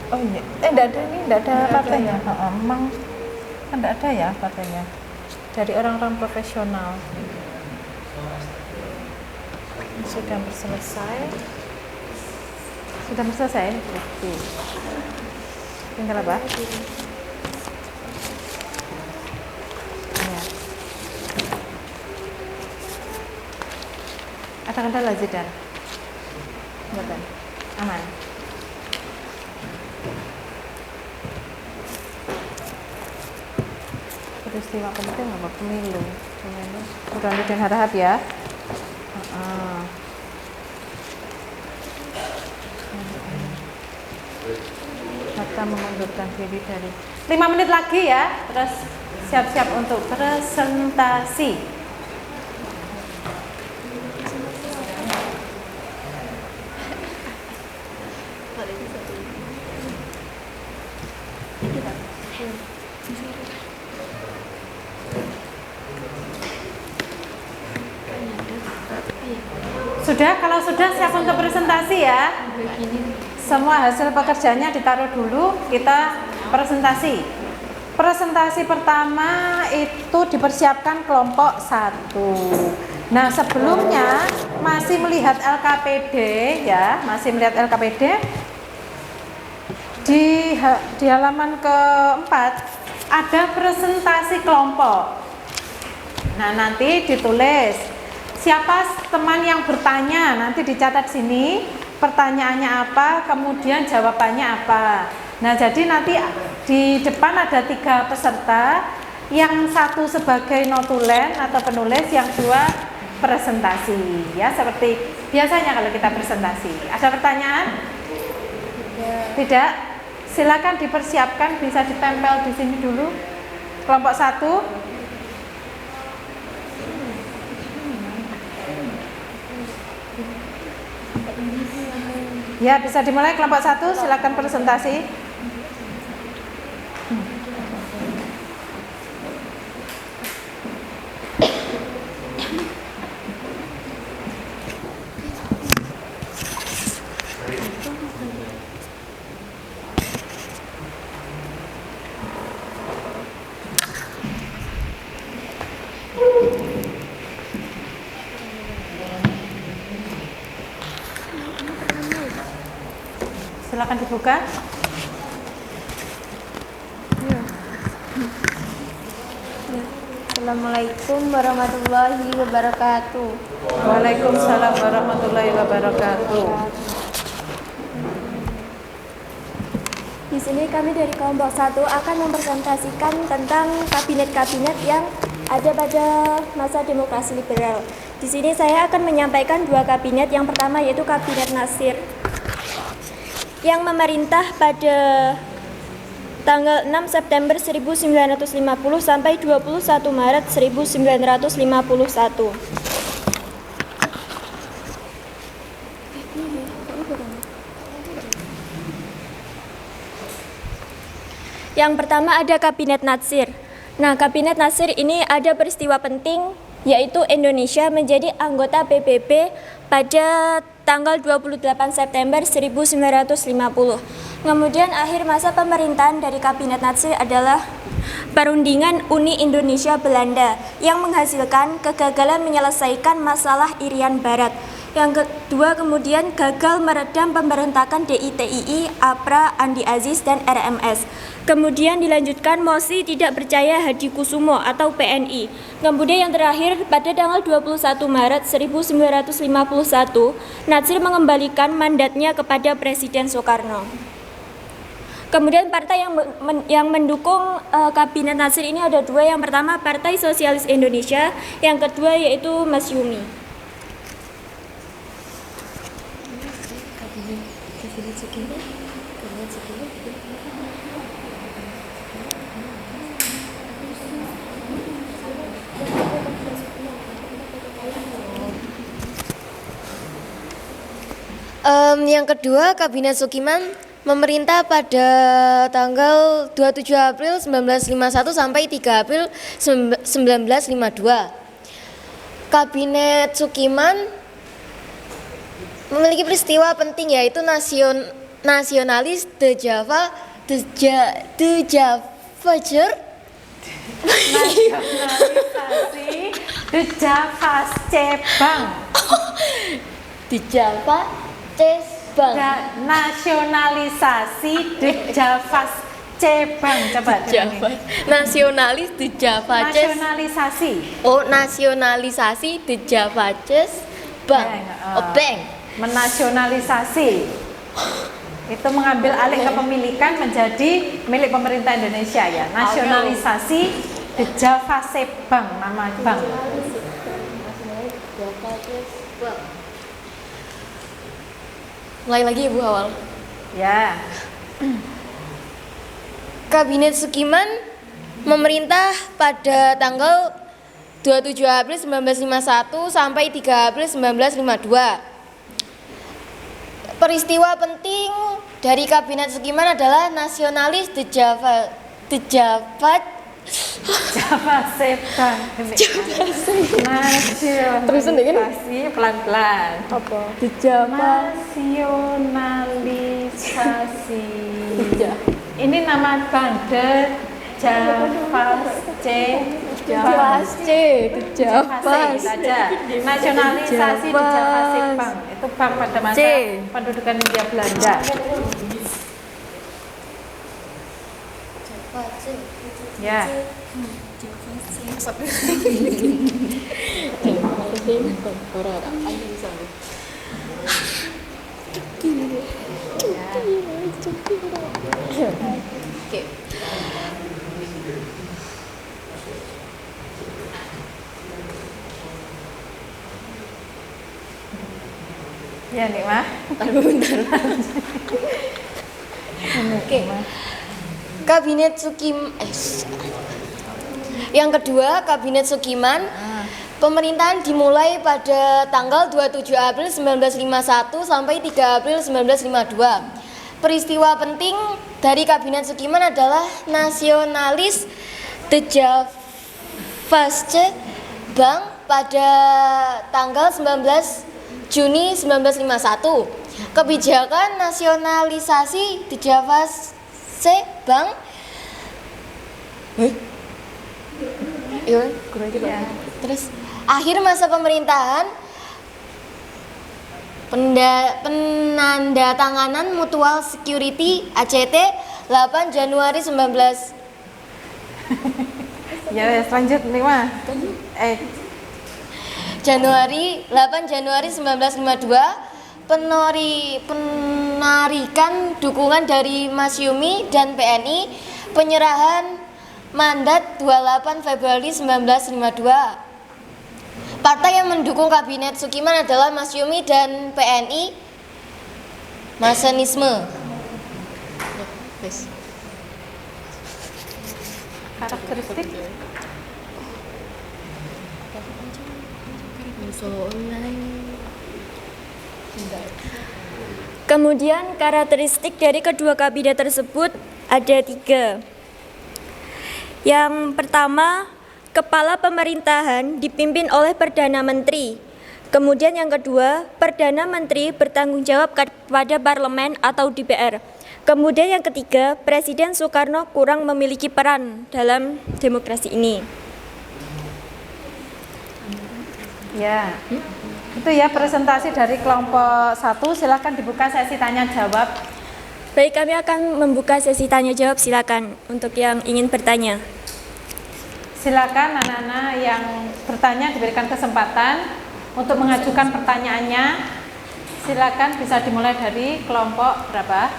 Oh iya, tidak ada ini, tidak ada partainya. Memang kan tidak ada ya partainya. Dari orang-orang profesional. Sudah selesai. Sudah selesai. Berarti. Tinggal apa? Ada kendala Zidan? Betul. Aman. peristiwa penting apa pemilu? Burhanuddin Harahap ya. Hatta mengundurkan diri dari 5 menit lagi ya, terus siap-siap untuk presentasi. Sudah, kalau sudah siap untuk presentasi ya. Semua hasil pekerjaannya ditaruh dulu, kita presentasi. Presentasi pertama itu dipersiapkan kelompok 1. Nah, sebelumnya masih melihat LKPD ya, masih melihat LKPD. Di halaman keempat ada presentasi kelompok. Nah, nanti ditulis siapa teman yang bertanya, nanti dicatat sini pertanyaannya apa, kemudian jawabannya apa. Nah, jadi nanti di depan ada 3 peserta, yang satu sebagai notulen atau penulis, yang 2 presentasi ya, seperti biasanya kalau kita presentasi. Ada pertanyaan? Tidak? Silakan dipersiapkan, bisa ditempel di sini dulu. Kelompok 1. Ya, bisa dimulai kelompok 1, silakan presentasi. Silakan dibuka. Assalamualaikum warahmatullahi wabarakatuh. Waalaikumsalam warahmatullahi wabarakatuh. Di sini kami dari kelompok 1 akan mempresentasikan tentang kabinet-kabinet yang ada pada masa demokrasi liberal. Di sini saya akan menyampaikan 2 kabinet. Yang pertama yaitu Kabinet Natsir yang memerintah pada tanggal 6 September 1950 sampai 21 Maret 1951. Yang pertama ada Kabinet Natsir. Nah, Kabinet Natsir ini ada peristiwa penting, yaitu Indonesia menjadi anggota PBB pada tanggal 28 September 1950. Kemudian akhir masa pemerintahan dari Kabinet Natsir adalah perundingan Uni Indonesia Belanda yang menghasilkan kegagalan menyelesaikan masalah Irian Barat. Yang kedua kemudian gagal meredam pemberontakan DITII, APRA, Andi Aziz, dan RMS. Kemudian dilanjutkan mosi tidak percaya Hadikusumo atau PNI. Kemudian yang terakhir pada tanggal 21 Maret 1951, Natsir mengembalikan mandatnya kepada Presiden Soekarno. Kemudian partai yang mendukung Kabinet Natsir ini ada 2. Yang pertama Partai Sosialis Indonesia, yang kedua yaitu Mas Yumi. Yang kedua, Kabinet Sukiman memerintah pada tanggal 27 April 1951 sampai 3 April 1952. Kabinet Sukiman memiliki peristiwa penting yaitu nasionalis The Java Nasionalisasi The Java Cebang. The Java Cebang. Nasionalisasi The Java Cebang. Coba Java. Nasionalis The Java Nasionalisasi. Oh, nasionalisasi The Java Cebang. Bank. Menasionalisasi. Itu mengambil alih kepemilikan menjadi milik pemerintah Indonesia ya. Nasionalisasi The Java Bank, nama bank. Mulai lagi Ibu awal. Ya. Kabinet Sukiman memerintah pada tanggal 27 April 1951 sampai 3 April 1952. Peristiwa penting dari Kabinet Sukiman adalah nasionalis Java Bank. Nasionalisasi pelan-pelan. apa? Nasionalisasi. Ini nama bank The Java Nasionalisasi di Java Bank. Itu bank pada masa pendudukan Hindia Belanda. Ya. Ya nih mah. Oke. Kabinet Yang kedua, Kabinet Sukiman. Pemerintahan dimulai pada tanggal 27 April 1951 sampai 3 April 1952. Peristiwa penting dari Kabinet Sukiman adalah nasionalis The Java Bank pada tanggal 19 Juni 1951. Kebijakan nasionalisasi The Java Bank Terus akhir masa pemerintahan penandatanganan Mutual Security ACT 8 Januari 19 Ya, lanjut nih mah. 8 Januari 1952 penarikan dukungan dari Masyumi dan PNI, penyerahan mandat 28 Februari 1952. Partai yang mendukung Kabinet Sukiman adalah Masyumi dan PNI Masenisme. Karakteristik. Kemudian karakteristik dari kedua kabinet tersebut ada 3. Yang pertama, kepala pemerintahan dipimpin oleh Perdana Menteri. Kemudian yang kedua, Perdana Menteri bertanggung jawab kepada parlemen atau DPR. Kemudian yang ketiga, Presiden Soekarno kurang memiliki peran dalam demokrasi ini. Ya, itu ya presentasi dari kelompok 1. Silakan dibuka sesi tanya jawab. Baik, kami akan membuka sesi tanya jawab. Silakan untuk yang ingin bertanya. Silakan anak-anak yang bertanya diberikan kesempatan untuk mengajukan pertanyaannya. Silakan, bisa dimulai dari kelompok berapa?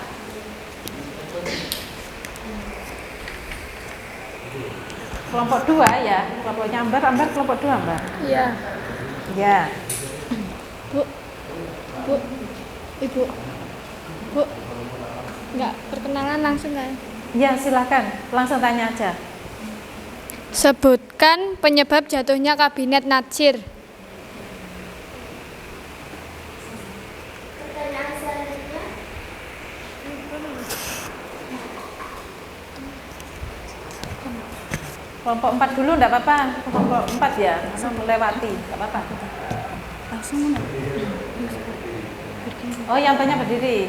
Kelompok 2 ya, kelompoknya Ambar kelompok 2 Mbak. Iya. Ya. Bu, Ibu, nggak perkenalan langsung kan? Ya, silakan, langsung tanya aja. Sebutkan penyebab jatuhnya Kabinet Natsir. Kelompok 4 dulu enggak apa-apa. Kelompok 4 ya, melewati, enggak apa-apa. Langsung. Oh, yang tanya berdiri.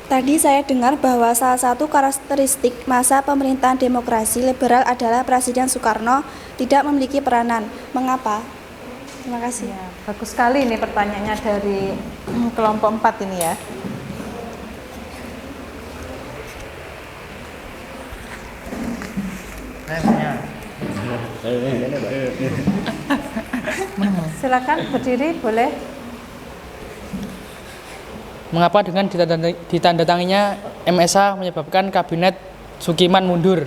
Tadi saya dengar bahwa salah satu karakteristik masa pemerintahan demokrasi liberal adalah Presiden Soekarno tidak memiliki peranan. Mengapa? Terima kasih. Ya, bagus sekali ini pertanyaannya dari kelompok 4 ini ya. Silakan berdiri, boleh. Mengapa dengan ditandatanginya MSA menyebabkan kabinet Sukiman mundur.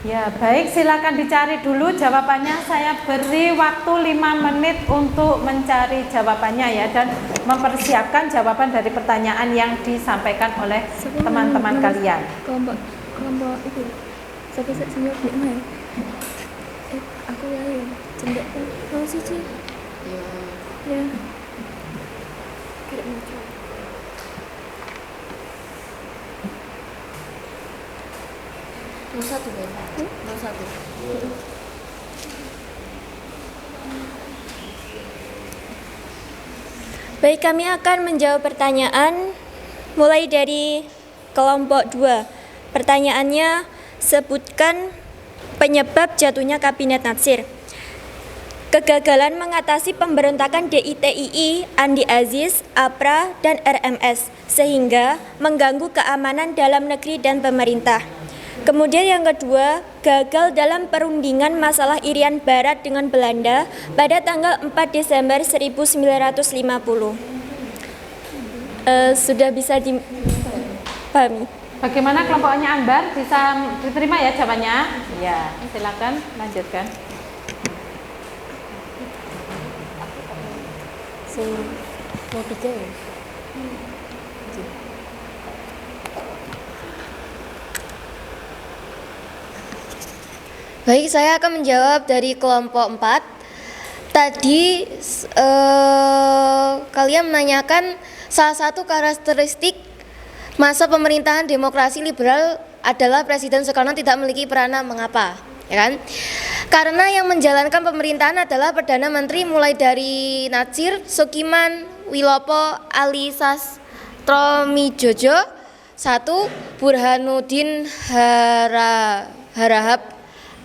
Ya, baik, silakan dicari dulu jawabannya. Saya beri waktu 5 menit untuk mencari jawabannya ya, dan mempersiapkan jawaban dari pertanyaan yang disampaikan oleh teman-teman kalian. Kelompok itu. Sampai senior di mana? Aku ya cendek kan. Oh sih. Ya. Kayak macam. Satu kan? 01. Baik, kami akan menjawab pertanyaan mulai dari kelompok 2. Pertanyaannya, sebutkan penyebab jatuhnya Kabinet Natsir. Kegagalan mengatasi pemberontakan DITII, Andi Aziz, APRA, dan RMS, sehingga mengganggu keamanan dalam negeri dan pemerintah. Kemudian yang kedua, gagal dalam perundingan masalah Irian Barat dengan Belanda pada tanggal 4 Desember 1950. Sudah bisa dipahami? Bagaimana kelompoknya Anbar? Bisa diterima ya jawabannya? Ya, silakan lanjutkan. Mau dijawab? Baik, saya akan menjawab dari kelompok 4. Tadi kalian menanyakan salah satu karakteristik masa pemerintahan demokrasi liberal adalah Presiden Soekarno tidak memiliki peranan. Mengapa? Ya kan? Karena yang menjalankan pemerintahan adalah Perdana Menteri mulai dari Natsir, Sukiman, Wilopo, Ali Sastromijojo 1, Burhanuddin Harahap,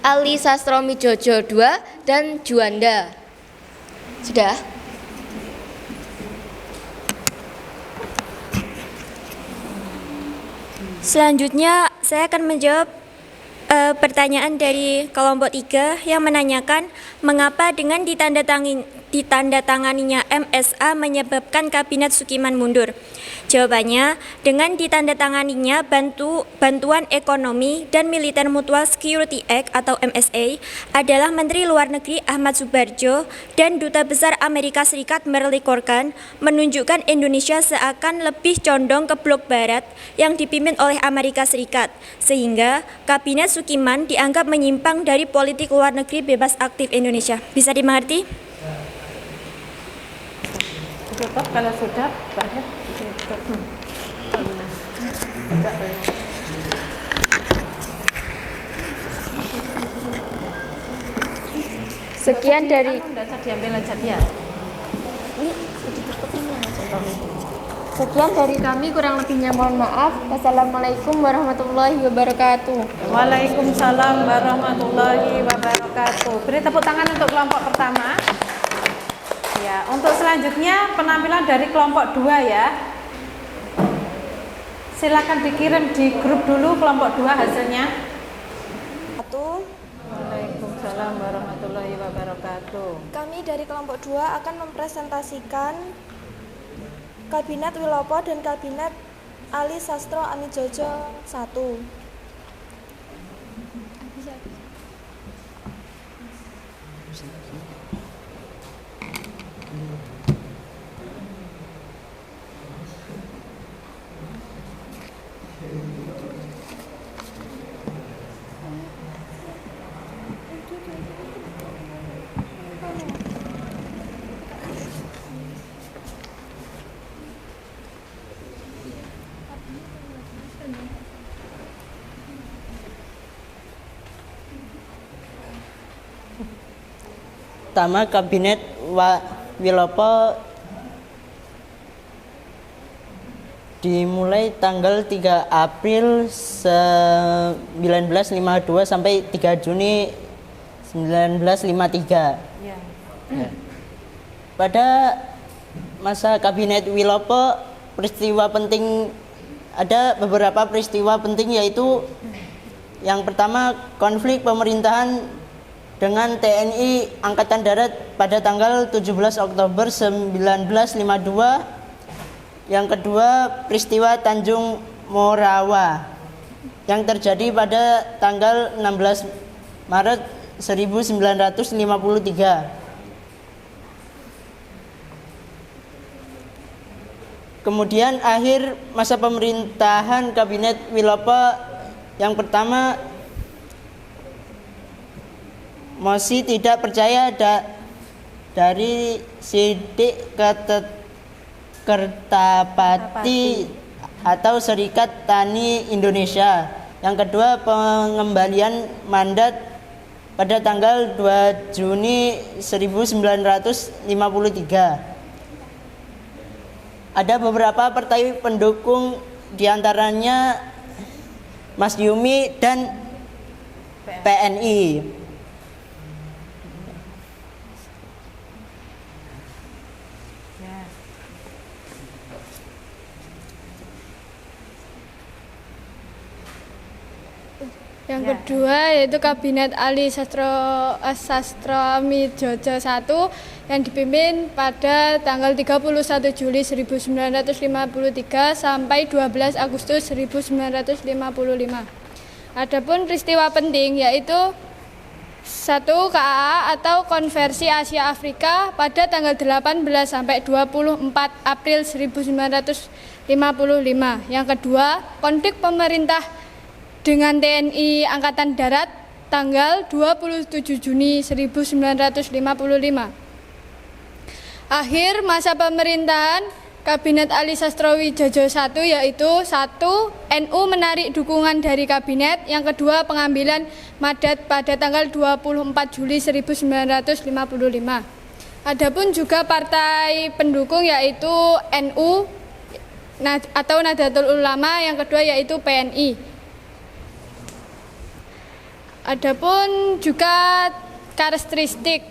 Ali Sastromijojo 2, dan Juanda. Sudah? Selanjutnya saya akan menjawab pertanyaan dari kelompok 3 yang menanyakan mengapa dengan ditandatanganinya MSA menyebabkan Kabinet Sukiman mundur. Jawabannya, dengan ditandatanganinya Bantuan Ekonomi dan Militer Mutual Security Act atau MSA adalah Menteri Luar Negeri Ahmad Subarjo dan Duta Besar Amerika Serikat Merle Corcoran menunjukkan Indonesia seakan lebih condong ke blok barat yang dipimpin oleh Amerika Serikat, sehingga Kabinet Sukiman dianggap menyimpang dari politik luar negeri bebas aktif Indonesia. Bisa dimengerti? Cukup kalau sudah, banyak. Sekian dari Sekian dari kami, kurang lebihnya mohon maaf. Wassalamualaikum warahmatullahi wabarakatuh. Waalaikumsalam warahmatullahi wabarakatuh. Beri tepuk tangan untuk kelompok pertama. Ya, untuk selanjutnya penampilan dari kelompok 2 ya. Silakan dikirim di grup dulu kelompok 2 hasilnya. Waalaikumsalam warahmatullahi wabarakatuh. Kami dari kelompok 2 akan mempresentasikan Kabinet Wilopo dan Kabinet Ali Sastro Amijojo 1. Pertama, Kabinet Wilopo dimulai tanggal 3 April 1952 sampai 3 Juni 1953. Ya. Pada masa Kabinet Wilopo, ada beberapa peristiwa penting, yaitu yang pertama, konflik pemerintahan dengan TNI Angkatan Darat pada tanggal 17 Oktober 1952. Yang kedua, peristiwa Tanjung Morawa yang terjadi pada tanggal 16 Maret 1953. Kemudian akhir masa pemerintahan Kabinet Wilopo yang pertama, mosi tidak percaya dari Sidik Kertapati atau Serikat Tani Indonesia. Yang kedua, pengembalian mandat pada tanggal 2 Juni 1953. Ada beberapa partai pendukung, diantaranya Mas Yumi dan PNI. Yang kedua yaitu Kabinet Ali Sastroamidjojo I yang dipimpin pada tanggal 31 Juli 1953 sampai 12 Agustus 1955. Adapun peristiwa penting yaitu 1 KAA atau Konversi Asia Afrika pada tanggal 18 sampai 24 April 1955. Yang kedua, konflik pemerintah dengan TNI Angkatan Darat tanggal 27 Juni 1955. Akhir masa pemerintahan Kabinet Ali Sastroamidjojo I yaitu 1. NU menarik dukungan dari kabinet. Yang kedua, pengambilan mandat pada tanggal 24 Juli 1955. Adapun juga partai pendukung yaitu NU atau Nahdlatul Ulama, yang kedua yaitu PNI. Adapun juga karakteristik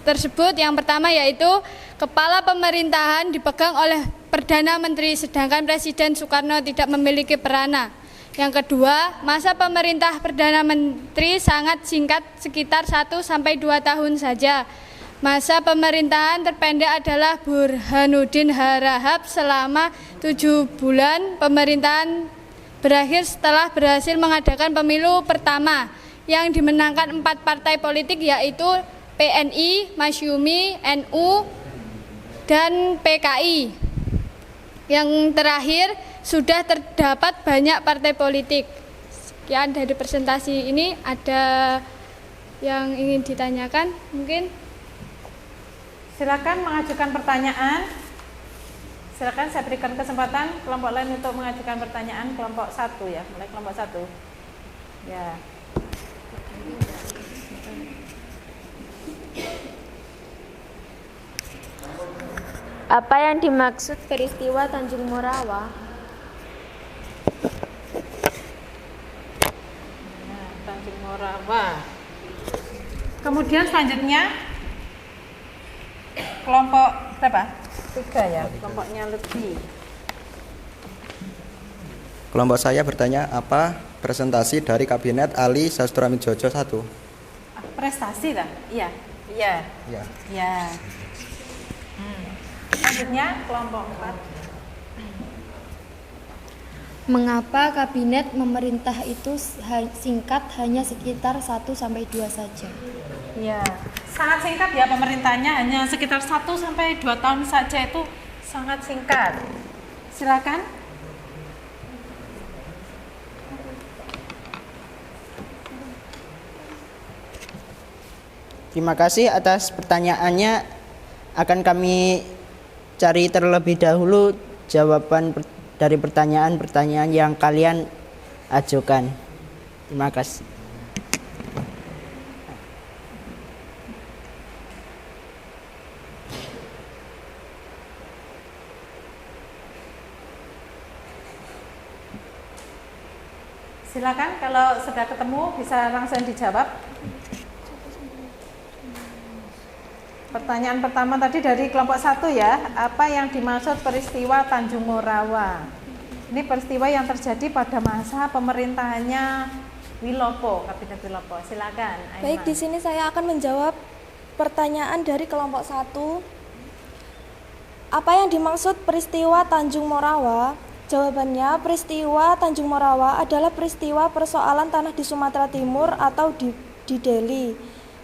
tersebut, yang pertama yaitu kepala pemerintahan dipegang oleh Perdana Menteri sedangkan Presiden Soekarno tidak memiliki peranan. Yang kedua, masa pemerintah Perdana Menteri sangat singkat, sekitar 1-2 tahun saja. Masa pemerintahan terpendek adalah Burhanuddin Harahap selama 7 bulan. Pemerintahan berakhir setelah berhasil mengadakan pemilu pertama yang dimenangkan 4 partai politik yaitu PNI, Masyumi, NU, dan PKI. Yang terakhir, sudah terdapat banyak partai politik. Sekian dari presentasi ini. Ada yang ingin ditanyakan mungkin? Silakan mengajukan pertanyaan. Silakan saya berikan kesempatan kelompok lain untuk mengajukan pertanyaan. Kelompok 1 ya, mulai kelompok 1. Ya. Apa yang dimaksud peristiwa Tanjung Morawa? Nah, Tanjung Morawa. Kemudian selanjutnya kelompok berapa? 3 ya, kelompoknya lebih. Kelompok saya bertanya, apa presentasi dari Kabinet Ali Sastroamidjojo I? Prestasi lah, iya. Selanjutnya kelompok 4. Mengapa kabinet memerintah itu singkat, hanya sekitar 1-2 saja? Ya, sangat singkat ya pemerintahnya, hanya sekitar 1-2 tahun saja, itu sangat singkat. Silakan. Terima kasih atas pertanyaannya. Akan kami cari terlebih dahulu jawaban dari pertanyaan-pertanyaan yang kalian ajukan. Terima kasih. Silakan, kalau sudah ketemu bisa langsung dijawab. Pertanyaan pertama tadi dari kelompok 1 ya, apa yang dimaksud peristiwa Tanjung Morawa? Ini peristiwa yang terjadi pada masa pemerintahannya Wilopo, Kabinet Wilopo. Silakan, Aiman. Baik, di sini saya akan menjawab pertanyaan dari kelompok 1. Apa yang dimaksud peristiwa Tanjung Morawa? Jawabannya, peristiwa Tanjung Morawa adalah peristiwa persoalan tanah di Sumatera Timur atau di Delhi.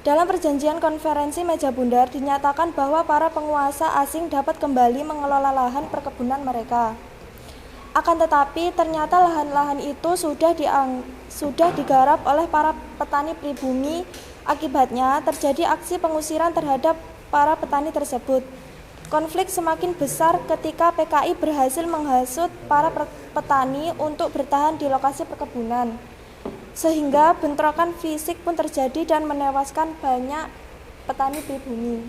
Dalam perjanjian konferensi Meja Bundar dinyatakan bahwa para penguasa asing dapat kembali mengelola lahan perkebunan mereka. Akan tetapi ternyata lahan-lahan itu sudah digarap oleh para petani pribumi. Akibatnya terjadi aksi pengusiran terhadap para petani tersebut. Konflik semakin besar ketika PKI berhasil menghasut para petani untuk bertahan di lokasi perkebunan, sehingga bentrokan fisik pun terjadi dan menewaskan banyak petani pribumi.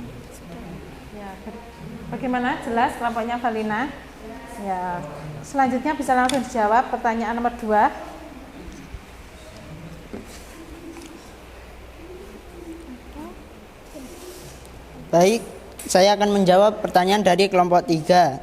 Ya, bagaimana? Jelas kelompoknya Valina? Ya, selanjutnya bisa langsung dijawab pertanyaan nomor 2. Baik, saya akan menjawab pertanyaan dari kelompok 3,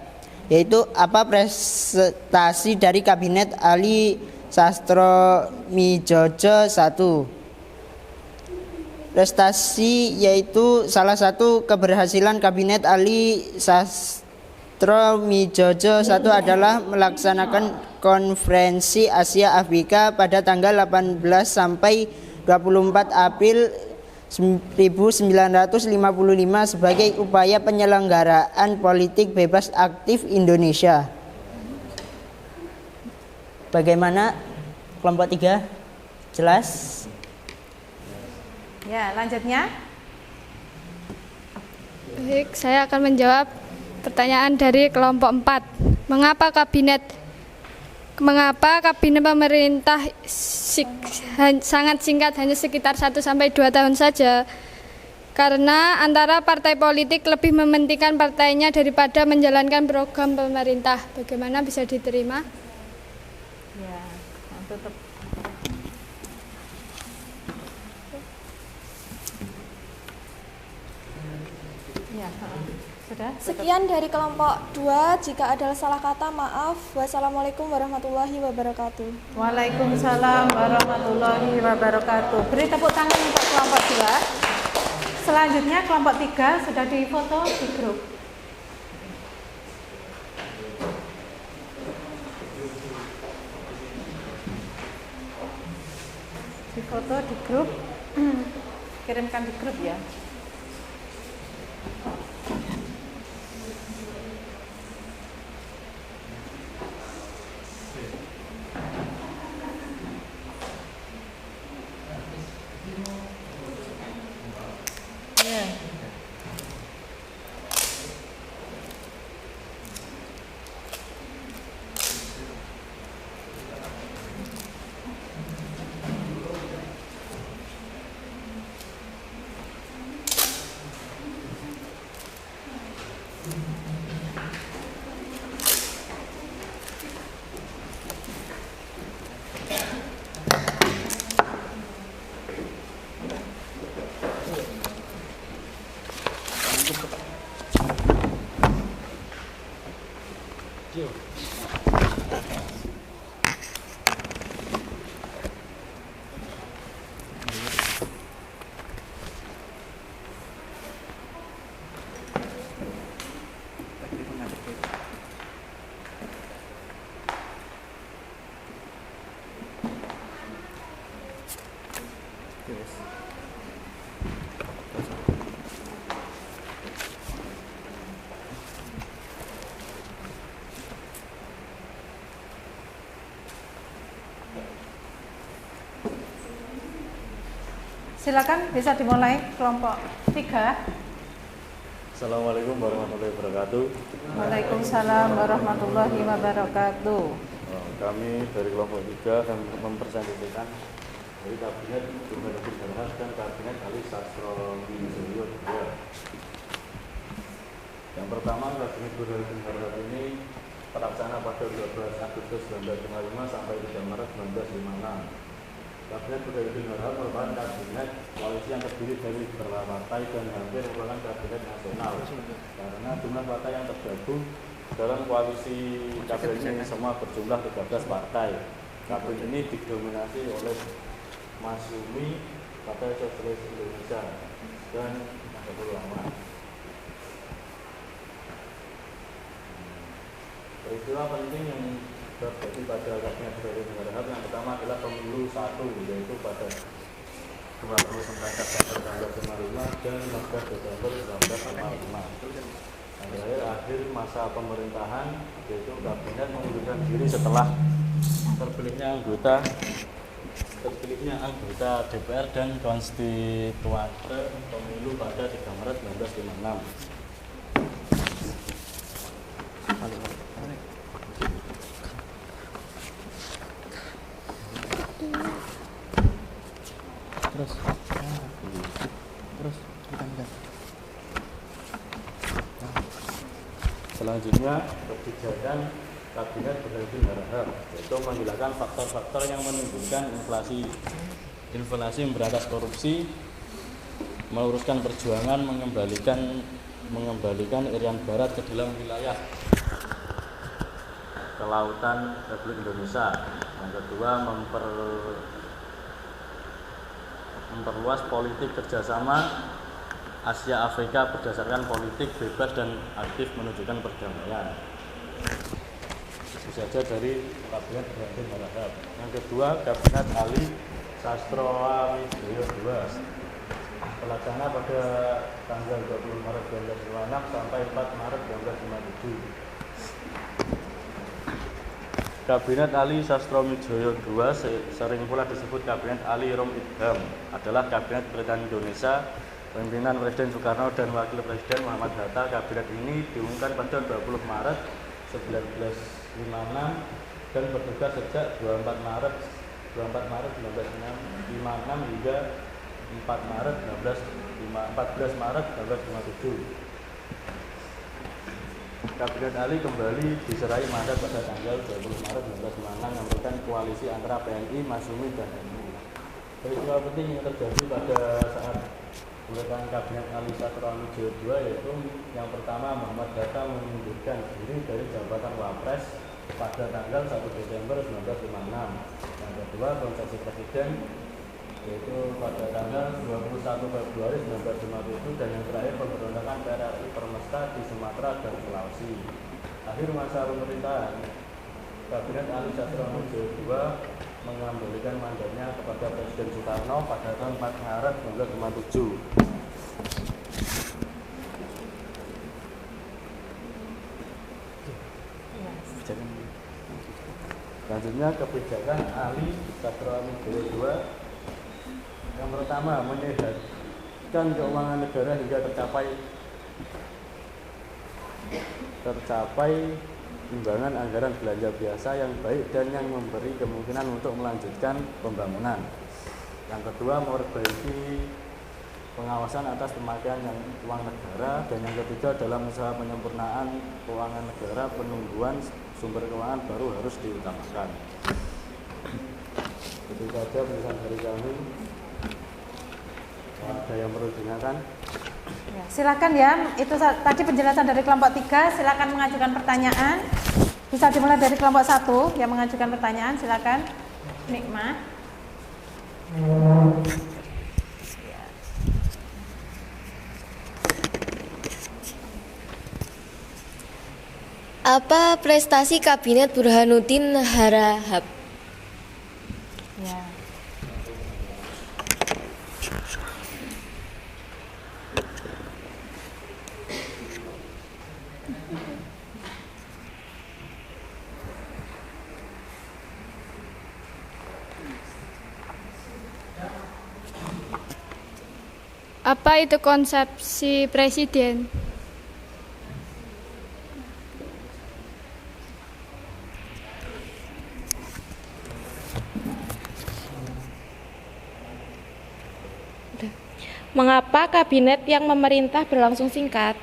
yaitu apa prestasi dari Kabinet Ali Sastroamidjojo 1. Prestasi yaitu salah satu keberhasilan Kabinet Ali Sastroamidjojo 1 adalah melaksanakan Konferensi Asia Afrika pada tanggal 18 sampai 24 April 1955 sebagai upaya penyelenggaraan politik bebas aktif Indonesia. Bagaimana kelompok 3? Jelas? Ya, lanjutnya. Baik, saya akan menjawab pertanyaan dari kelompok 4. Mengapa kabinet pemerintah sangat singkat, hanya sekitar 1 sampai 2 tahun saja? Karena antara partai politik lebih mementingkan partainya daripada menjalankan program pemerintah. Bagaimana bisa diterima? Ya, tutup. Ya, sudah. Sekian dari kelompok 2. Jika ada salah kata, maaf. Wassalamualaikum warahmatullahi wabarakatuh. Waalaikumsalam warahmatullahi wabarakatuh. Beri tepuk tangan untuk kelompok 2. Selanjutnya kelompok 3 sudah difoto di grup. Difoto di grup. Kirimkan di grup ya. Silakan bisa dimulai kelompok 3. Assalamualaikum warahmatullahi wabarakatuh. Waalaikumsalam warahmatullahi wabarakatuh. Kami dari kelompok 3 akan mempresentasikan dari Kabinet Gubernur Daerah dan Kabinet Ali Sastroamidjojo 2. Yang pertama, Kabinet Gubernur Daerah ini terlaksana pada 12 Agustus 1955 sampai 3 Maret 1956. Kabinet Gubernur Daerah merupakan kabinet koalisi yang terdiri dari beberapa partai dan hampir merupakan kabinet nasional karena jumlah partai yang tergabung dalam koalisi kabinet ini semua berjumlah 13 partai. Kabinet ini didominasi oleh Masyumi, Partai Sosialis Indonesia, dan Nahdlatul Ulama. Peristiwa penting yang Jadi pada Kabinet Burhanuddin Harahap yang pertama adalah pemilu 1, yaitu pada 29 September 1955 dan 14 Desember 1945. Yang terakhir, akhir masa pemerintahan, yaitu kabinet mengundurkan diri setelah terpilihnya anggota DPR dan konstituante pemilu pada 3 Maret 1956. Selanjutnya, kebijakan Kabinet Burhanuddin Harahap, yaitu menghilangkan faktor-faktor yang menimbulkan inflasi, memberantas korupsi, meluruskan perjuangan, mengembalikan Irian Barat ke dalam wilayah kelautan Republik Indonesia. Yang kedua, memperluas politik kerjasama Asia Afrika berdasarkan politik bebas dan aktif menunjukkan perdamaian. Itu saja dari Kabinet Burhanuddin Harahap. Yang kedua, Kabinet Ali Sastroamidjojo II, pelaksana pada tanggal 20 Maret 1956 sampai 4 Maret 1957. Kabinet Ali Sastroamidjojo II, sering pula disebut Kabinet Ali Rom Idham, adalah Kabinet Pemerintahan Indonesia pimpinan Presiden Soekarno dan Wakil Presiden Muhammad Hatta. Kabinet ini diumumkan pada 20 Maret 1956 dan bertugas sejak 24 Maret 1956 hingga 14 Maret 1957. Kabinet Ali kembali diserai mandat pada tanggal 20 Maret 1956 yang merupakan koalisi antara PNI, Masyumi, dan NU. Peristiwa penting yang terjadi pada saat pemerintahan Kabinet Ali Sastroamidjojo II yaitu yang pertama, Muhammad Hatta mengundurkan diri dari jabatan Wapres pada tanggal 1 Desember 1956. Yang kedua, konsensus Presiden yaitu pada tanggal 21 Februari 1957 dan yang terakhir pemberontakan PRRI Permesta di Sumatera dan Sulawesi. Akhir masa pemerintahan Kabinet Ali Sastroamidjojo II mengembalikan mandatnya kepada Presiden Soekarno pada tahun 4 Maret 1957. Selanjutnya, kebijakan Ali Sastroamidjojo II yang pertama, menyehatkan keuangan negara hingga tercapai timbangan anggaran belanja biasa yang baik dan yang memberi kemungkinan untuk melanjutkan pembangunan. Yang kedua, memperbaiki pengawasan atas pemakaian uang negara. Dan yang ketiga, dalam usaha penyempurnaan keuangan negara, penumbuhan sumber keuangan baru harus diutamakan. Itu saja penjelasan dari kami. Ada yang perlu ditanyakan? Ya, silakan ya, itu tadi penjelasan dari kelompok 3, silakan mengajukan pertanyaan. Bisa dimulai dari kelompok 1 yang mengajukan pertanyaan, silakan. Nikmah. Apa prestasi Kabinet Burhanuddin Harahap? Ya. Apa itu konsepsi presiden? Mengapa kabinet yang memerintah berlangsung singkat?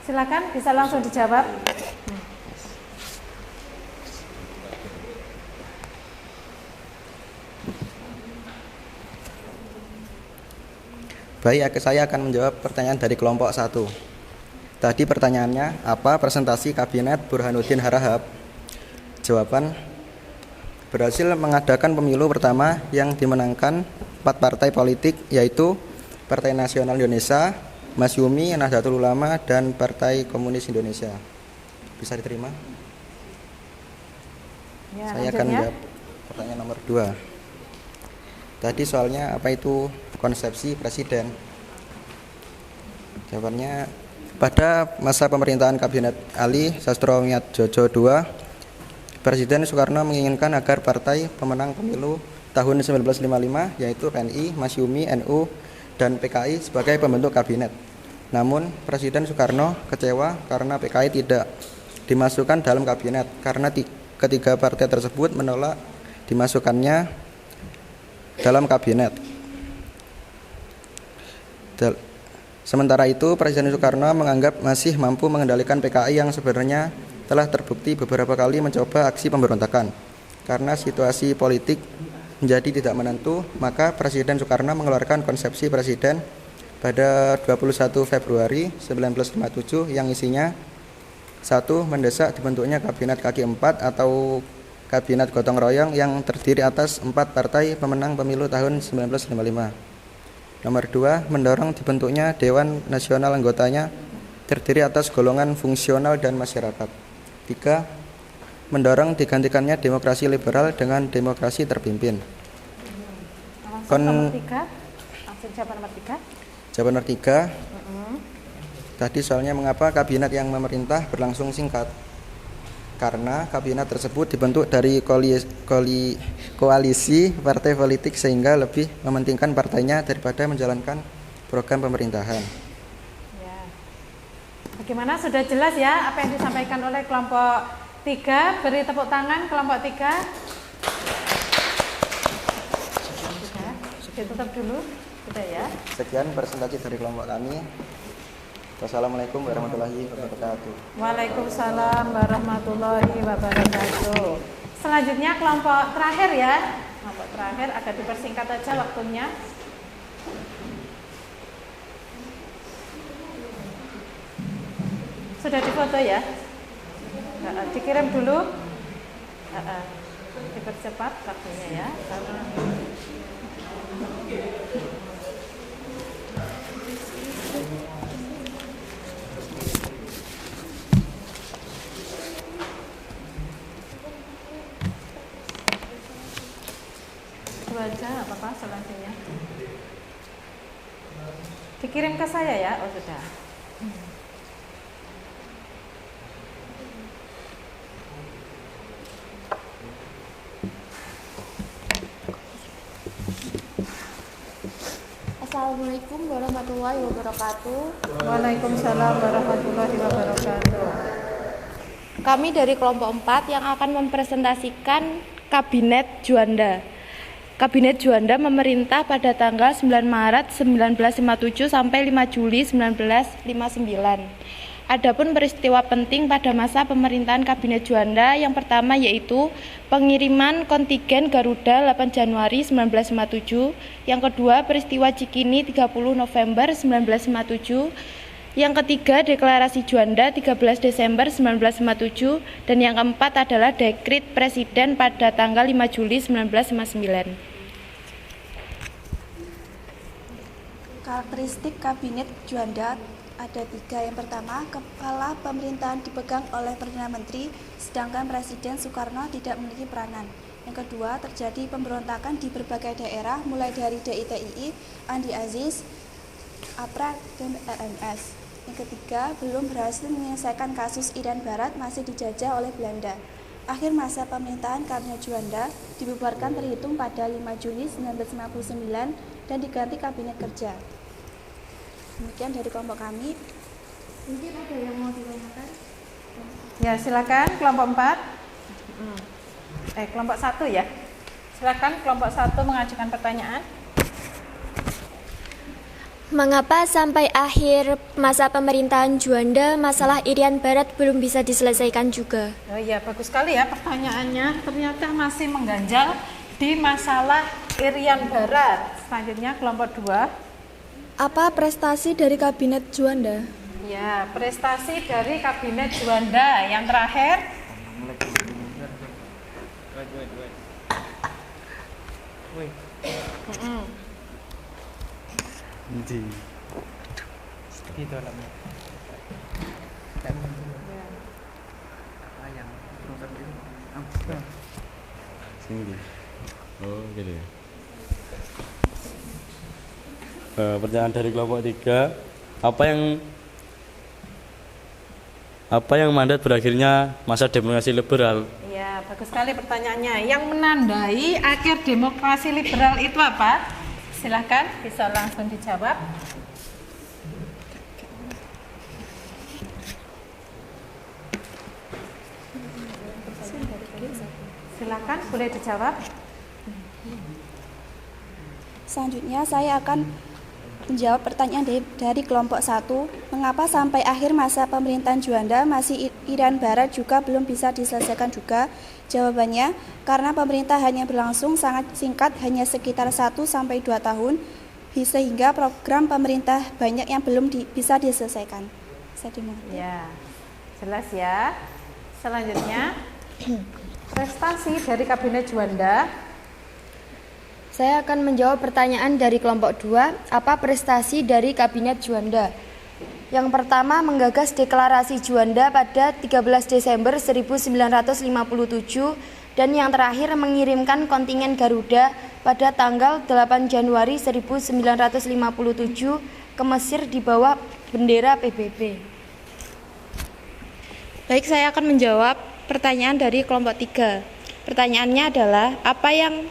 Silakan, bisa langsung dijawab. Baik, saya akan menjawab pertanyaan dari kelompok 1. Tadi pertanyaannya, apa presentasi Kabinet Burhanuddin Harahap? Jawaban, berhasil mengadakan pemilu pertama yang dimenangkan 4 partai politik, yaitu Partai Nasional Indonesia, Masyumi, Nahdlatul Ulama, dan Partai Komunis Indonesia. Bisa diterima? Ya, saya akan jawab pertanyaan nomor 2. Tadi soalnya apa itu konsepsi presiden? Jawabannya, pada masa pemerintahan Kabinet Ali Sastroamidjojo II, Presiden Soekarno menginginkan agar partai pemenang pemilu tahun 1955, yaitu PNI, Masyumi, NU, dan PKI sebagai pembentuk kabinet. Namun Presiden Soekarno kecewa karena PKI tidak dimasukkan dalam kabinet karena ketiga partai tersebut menolak dimasukkannya dalam kabinet. Sementara itu, Presiden Soekarno menganggap masih mampu mengendalikan PKI yang sebenarnya telah terbukti beberapa kali mencoba aksi pemberontakan. Karena situasi politik menjadi tidak menentu, maka Presiden Soekarno mengeluarkan konsepsi presiden pada 21 Februari 1957 yang isinya 1. Mendesak dibentuknya Kabinet Kaki 4 atau Kabinet Gotong Royong yang terdiri atas 4 partai pemenang pemilu tahun 1955. Nomor 2. Mendorong dibentuknya Dewan Nasional anggotanya terdiri atas golongan fungsional dan masyarakat. 3. Mendorong digantikannya demokrasi liberal dengan demokrasi terpimpin. Nomor 3. Langsung jawaban nomor 3. Jawaban nomor 3. Tadi soalnya mengapa kabinet yang memerintah berlangsung singkat? Karena kabinet tersebut dibentuk dari koalisi partai politik sehingga lebih mementingkan partainya daripada menjalankan program pemerintahan. Ya. Bagaimana, sudah jelas ya apa yang disampaikan oleh kelompok 3? Beri tepuk tangan kelompok 3. Tutup dulu, sudah ya. Sekian presentasi dari kelompok kami. Wassalamualaikum warahmatullahi wabarakatuh. Waalaikumsalam warahmatullahi wabarakatuh. Selanjutnya kelompok terakhir ya. Kelompok terakhir agak dipersingkat aja waktunya. Sudah difoto ya? Dikirim dulu. Dipercepat waktunya ya. Itu aja, apa-apa selanjutnya. Dikirim ke saya ya? Oh sudah. Assalamualaikum warahmatullahi wabarakatuh. Waalaikumsalam warahmatullahi wabarakatuh. Kami dari kelompok 4 yang akan mempresentasikan Kabinet Juanda. Kabinet Juanda memerintah pada tanggal 9 Maret 1957 sampai 5 Juli 1959. Adapun peristiwa penting pada masa pemerintahan Kabinet Juanda yang pertama yaitu pengiriman kontingen Garuda 8 Januari 1957, yang kedua peristiwa Cikini 30 November 1957, yang ketiga deklarasi Juanda 13 Desember 1957, dan yang keempat adalah dekret presiden pada tanggal 5 Juli 1959. Karakteristik Kabinet Juanda ada 3. Yang pertama, kepala pemerintahan dipegang oleh Perdana Menteri, sedangkan Presiden Soekarno tidak memiliki peranan. Yang kedua, terjadi pemberontakan di berbagai daerah, mulai dari DITII, Andi Aziz, APRA, dan RMS. Yang ketiga, belum berhasil menyelesaikan kasus Irian Barat, masih dijajah oleh Belanda. Akhir masa pemerintahan Kabinet Juanda dibubarkan terhitung pada 5 Juli 1959 dan diganti Kabinet Kerja. Demikian dari kelompok kami. Mungkin ada yang mau ditanyakan? Ya, silakan kelompok 4. Kelompok 1 ya. Silakan kelompok 1 mengajukan pertanyaan. Mengapa sampai akhir masa pemerintahan Juanda masalah Irian Barat belum bisa diselesaikan juga? Oh iya, bagus sekali ya pertanyaannya. Ternyata masih mengganjal di masalah Irian Barat. Selanjutnya kelompok 2. Apa prestasi dari Kabinet Juanda? Ya, prestasi dari Kabinet Juanda. Yang terakhir, Gitu alamnya. Sini. Oh, gitu ya. Pertanyaan dari kelompok 3, apa yang mandat berakhirnya masa demokrasi liberal? Ya, bagus sekali pertanyaannya. Yang menandai akhir demokrasi liberal itu apa? Silahkan, bisa langsung dijawab. Silakan, boleh dijawab. Selanjutnya saya akan menjawab pertanyaan dari kelompok 1. Mengapa sampai akhir masa pemerintahan Juanda masih Irian Barat juga belum bisa diselesaikan juga? Jawabannya, karena pemerintah hanya berlangsung sangat singkat, hanya sekitar 1-2 tahun, sehingga program pemerintah banyak yang belum bisa diselesaikan. Saya dimengerti. Ya, jelas ya. Selanjutnya, prestasi dari Kabinet Juanda. Saya akan menjawab pertanyaan dari kelompok 2, apa prestasi dari Kabinet Juanda? Yang pertama, menggagas deklarasi Juanda pada 13 Desember 1957 dan yang terakhir mengirimkan kontingen Garuda pada tanggal 8 Januari 1957 ke Mesir di bawah bendera PBB. Baik, saya akan menjawab pertanyaan dari kelompok 3. Pertanyaannya adalah, apa yang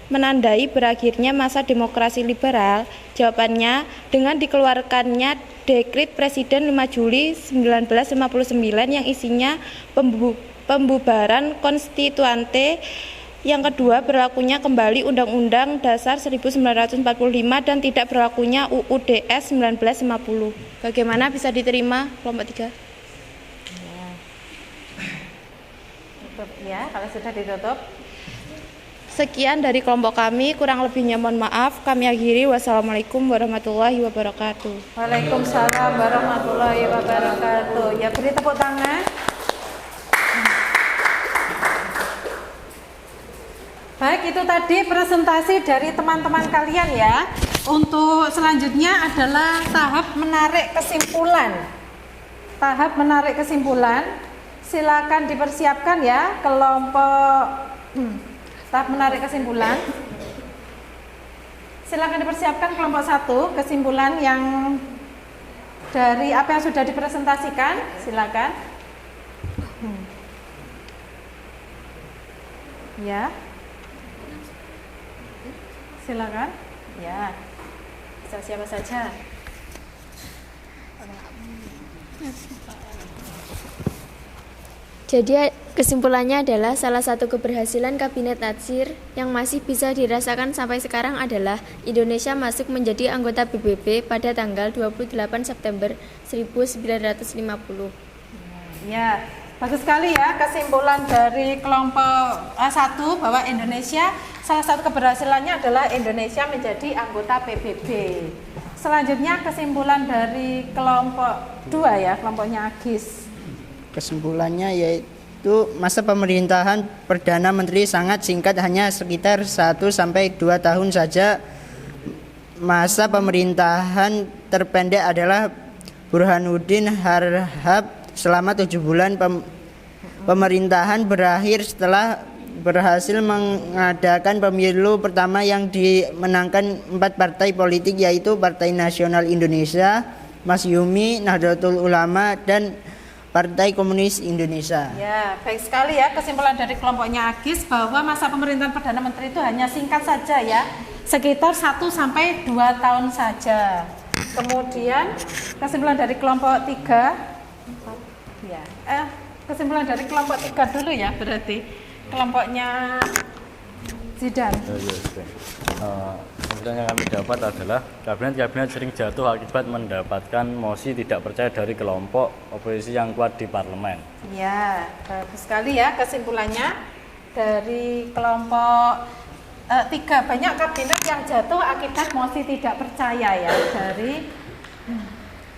menandai berakhirnya masa demokrasi liberal? Jawabannya, dengan dikeluarkannya dekret Presiden 5 Juli 1959 yang isinya pembubaran konstituante. Yang kedua, berlakunya kembali Undang-Undang Dasar 1945 dan tidak berlakunya UUDS 1950. Bagaimana, bisa diterima kelompok 3? Ya, kalau sudah ditutup. Sekian dari kelompok kami, kurang lebihnya mohon maaf. Kami akhiri. Wassalamualaikum warahmatullahi wabarakatuh. Waalaikumsalam warahmatullahi wabarakatuh. Ya, beri tepuk tangan. Baik, itu tadi presentasi dari teman-teman kalian ya. Untuk selanjutnya adalah tahap menarik kesimpulan. Tahap menarik kesimpulan. Silakan dipersiapkan ya kelompok tahap menarik kesimpulan. Silakan dipersiapkan kelompok 1 kesimpulan yang dari apa yang sudah dipresentasikan. Silakan. Ya. Silakan. Ya. Siapa saja. Jadi kesimpulannya adalah salah satu keberhasilan Kabinet Natsir yang masih bisa dirasakan sampai sekarang adalah Indonesia masuk menjadi anggota PBB pada tanggal 28 September 1950. Ya, bagus sekali ya kesimpulan dari kelompok 1 bahwa Indonesia salah satu keberhasilannya adalah Indonesia menjadi anggota PBB. Selanjutnya kesimpulan dari kelompok 2 ya, kelompoknya Agis. Kesimpulannya yaitu masa pemerintahan Perdana Menteri sangat singkat, hanya sekitar 1-2 tahun saja. Masa pemerintahan terpendek adalah Burhanuddin Harahap selama 7 bulan. Pemerintahan berakhir setelah berhasil mengadakan pemilu pertama yang dimenangkan 4 partai politik, yaitu Partai Nasional Indonesia, Masyumi, Nahdlatul Ulama, dan Partai Komunis Indonesia. Ya, baik sekali ya kesimpulan dari kelompoknya Agis bahwa masa pemerintahan Perdana Menteri itu hanya singkat saja ya, sekitar 1-2 tahun saja. Kemudian kesimpulan dari kelompok 3 ya, kesimpulan dari kelompok 3 dulu ya, berarti kelompoknya Zidan. Kemudian yang kami dapat adalah kabinet sering jatuh akibat mendapatkan mosi tidak percaya dari kelompok oposisi yang kuat di parlemen. Ya, bagus sekali ya kesimpulannya dari kelompok 3. Banyak kabinet yang jatuh akibat mosi tidak percaya ya dari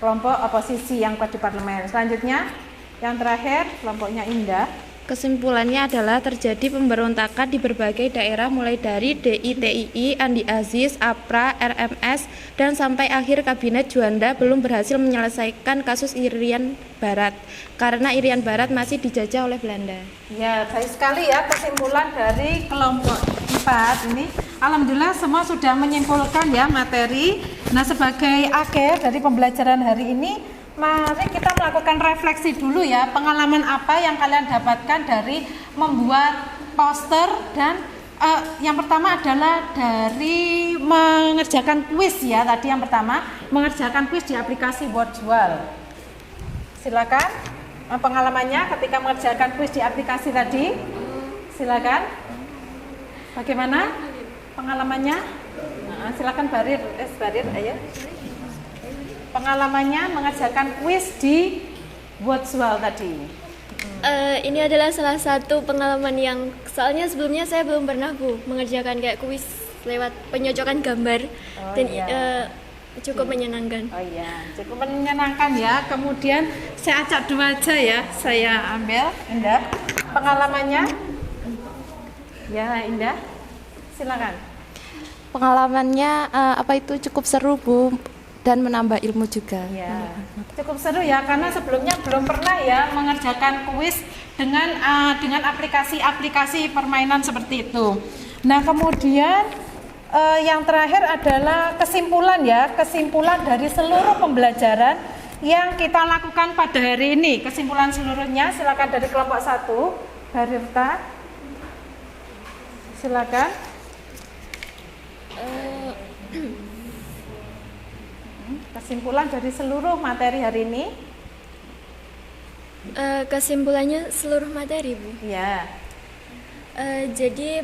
kelompok oposisi yang kuat di parlemen. Selanjutnya yang terakhir kelompoknya Indah. Kesimpulannya adalah terjadi pemberontakan di berbagai daerah mulai dari DITII, Andi Aziz, APRA, RMS, dan sampai akhir Kabinet Juanda belum berhasil menyelesaikan kasus Irian Barat karena Irian Barat masih dijajah oleh Belanda. Ya, baik sekali ya kesimpulan dari kelompok 4 ini. Alhamdulillah semua sudah menyimpulkan ya materi. Nah, sebagai akhir dari pembelajaran hari ini, mari kita melakukan refleksi dulu ya, pengalaman apa yang kalian dapatkan dari membuat poster dan yang pertama adalah dari mengerjakan kuis ya, tadi yang pertama mengerjakan kuis di aplikasi Wordjual. Silakan pengalamannya ketika mengerjakan kuis di aplikasi tadi. Silakan. Bagaimana pengalamannya? Nah, silakan Barir, ayo. Pengalamannya mengerjakan kuis di Wordjual tadi. Ini adalah salah satu pengalaman yang soalnya sebelumnya saya belum pernah mengerjakan kayak kuis lewat penyocokan gambar dan cukup menyenangkan. Oh iya, cukup menyenangkan ya. Kemudian saya acak dua aja ya, saya ambil Indah. Pengalamannya? Ya Indah, silakan. Pengalamannya cukup seru Bu, dan menambah ilmu juga. Ya, cukup seru ya karena sebelumnya belum pernah ya mengerjakan kuis dengan aplikasi-aplikasi permainan seperti itu. Nah, kemudian yang terakhir adalah kesimpulan ya, kesimpulan dari seluruh pembelajaran yang kita lakukan pada hari ini. Kesimpulan seluruhnya silakan dari kelompok 1, Barirta. Silakan. Kesimpulan dari seluruh materi hari ini. Kesimpulannya seluruh materi Bu. Ya. Jadi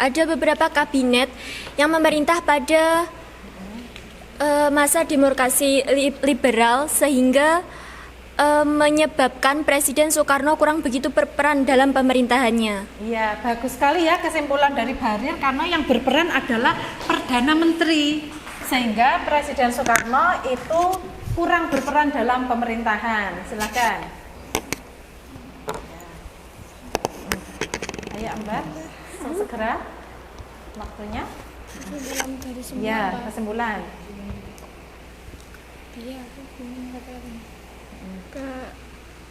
ada beberapa kabinet yang memerintah pada masa demokrasi liberal sehingga menyebabkan Presiden Soekarno kurang begitu berperan dalam pemerintahannya. Iya, bagus sekali ya kesimpulan dari Barir karena yang berperan adalah Perdana Menteri. Sehingga Presiden Soekarno itu kurang berperan dalam pemerintahan. Silakan. Ayo Mbak, segera waktunya. Ya, kesimpulan.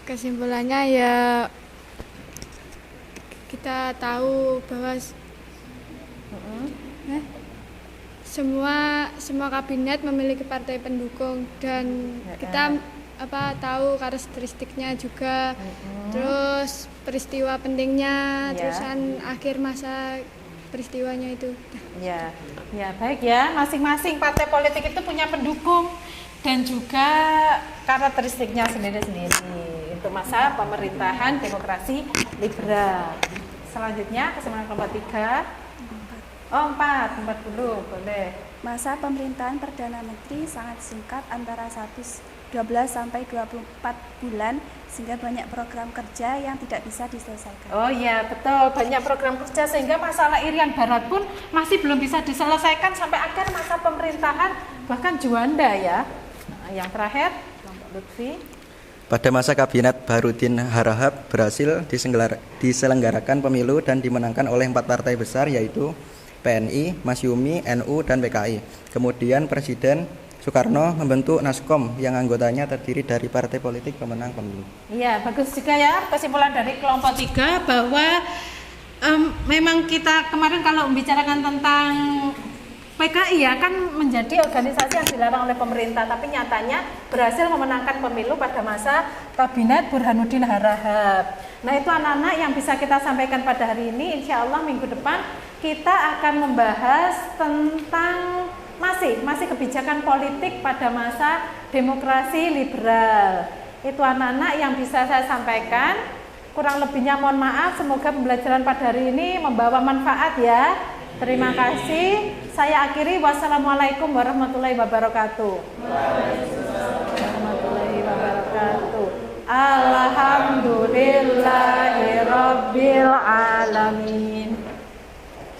Kesimpulannya ya kita tahu bahwa semua kabinet memiliki partai pendukung dan kita tahu karakteristiknya juga, terus peristiwa pentingnya, terusan akhir masa peristiwanya itu. Ya, baik ya. Masing-masing partai politik itu punya pendukung dan juga karakteristiknya sendiri-sendiri untuk masa pemerintahan demokrasi liberal. Selanjutnya kesimpulan kelompok 3. Oh 4 dulu, boleh. Masa pemerintahan Perdana Menteri sangat singkat, antara 12 sampai 24 bulan, sehingga banyak program kerja yang tidak bisa diselesaikan. Oh iya, betul. Banyak program kerja sehingga masalah Irian Barat pun masih belum bisa diselesaikan sampai akhir masa pemerintahan bahkan Juanda ya. Nah, yang terakhir, kelompok Lutfi. Pada masa Kabinet Baharudin Harahap berhasil diselenggarakan pemilu dan dimenangkan oleh 4 partai besar, yaitu PNI, Masyumi, NU, dan PKI. Kemudian Presiden Soekarno membentuk Naskom yang anggotanya terdiri dari partai politik pemenang pemilu. Iya, bagus juga ya kesimpulan dari kelompok 3 bahwa memang kita kemarin kalau membicarakan tentang PKI ya kan menjadi organisasi yang dilarang oleh pemerintah, tapi nyatanya berhasil memenangkan pemilu pada masa Kabinet Burhanuddin Harahap. Nah itu anak-anak yang bisa kita sampaikan pada hari ini. Insya Allah minggu depan kita akan membahas tentang masih kebijakan politik pada masa demokrasi liberal. Itu anak-anak yang bisa saya sampaikan. Kurang lebihnya mohon maaf. Semoga pembelajaran pada hari ini membawa manfaat ya. Terima kasih. Saya akhiri. Wassalamualaikum warahmatullahi wabarakatuh. Warahmatullahi wabarakatuh. Alhamdulillahirabbil alamin.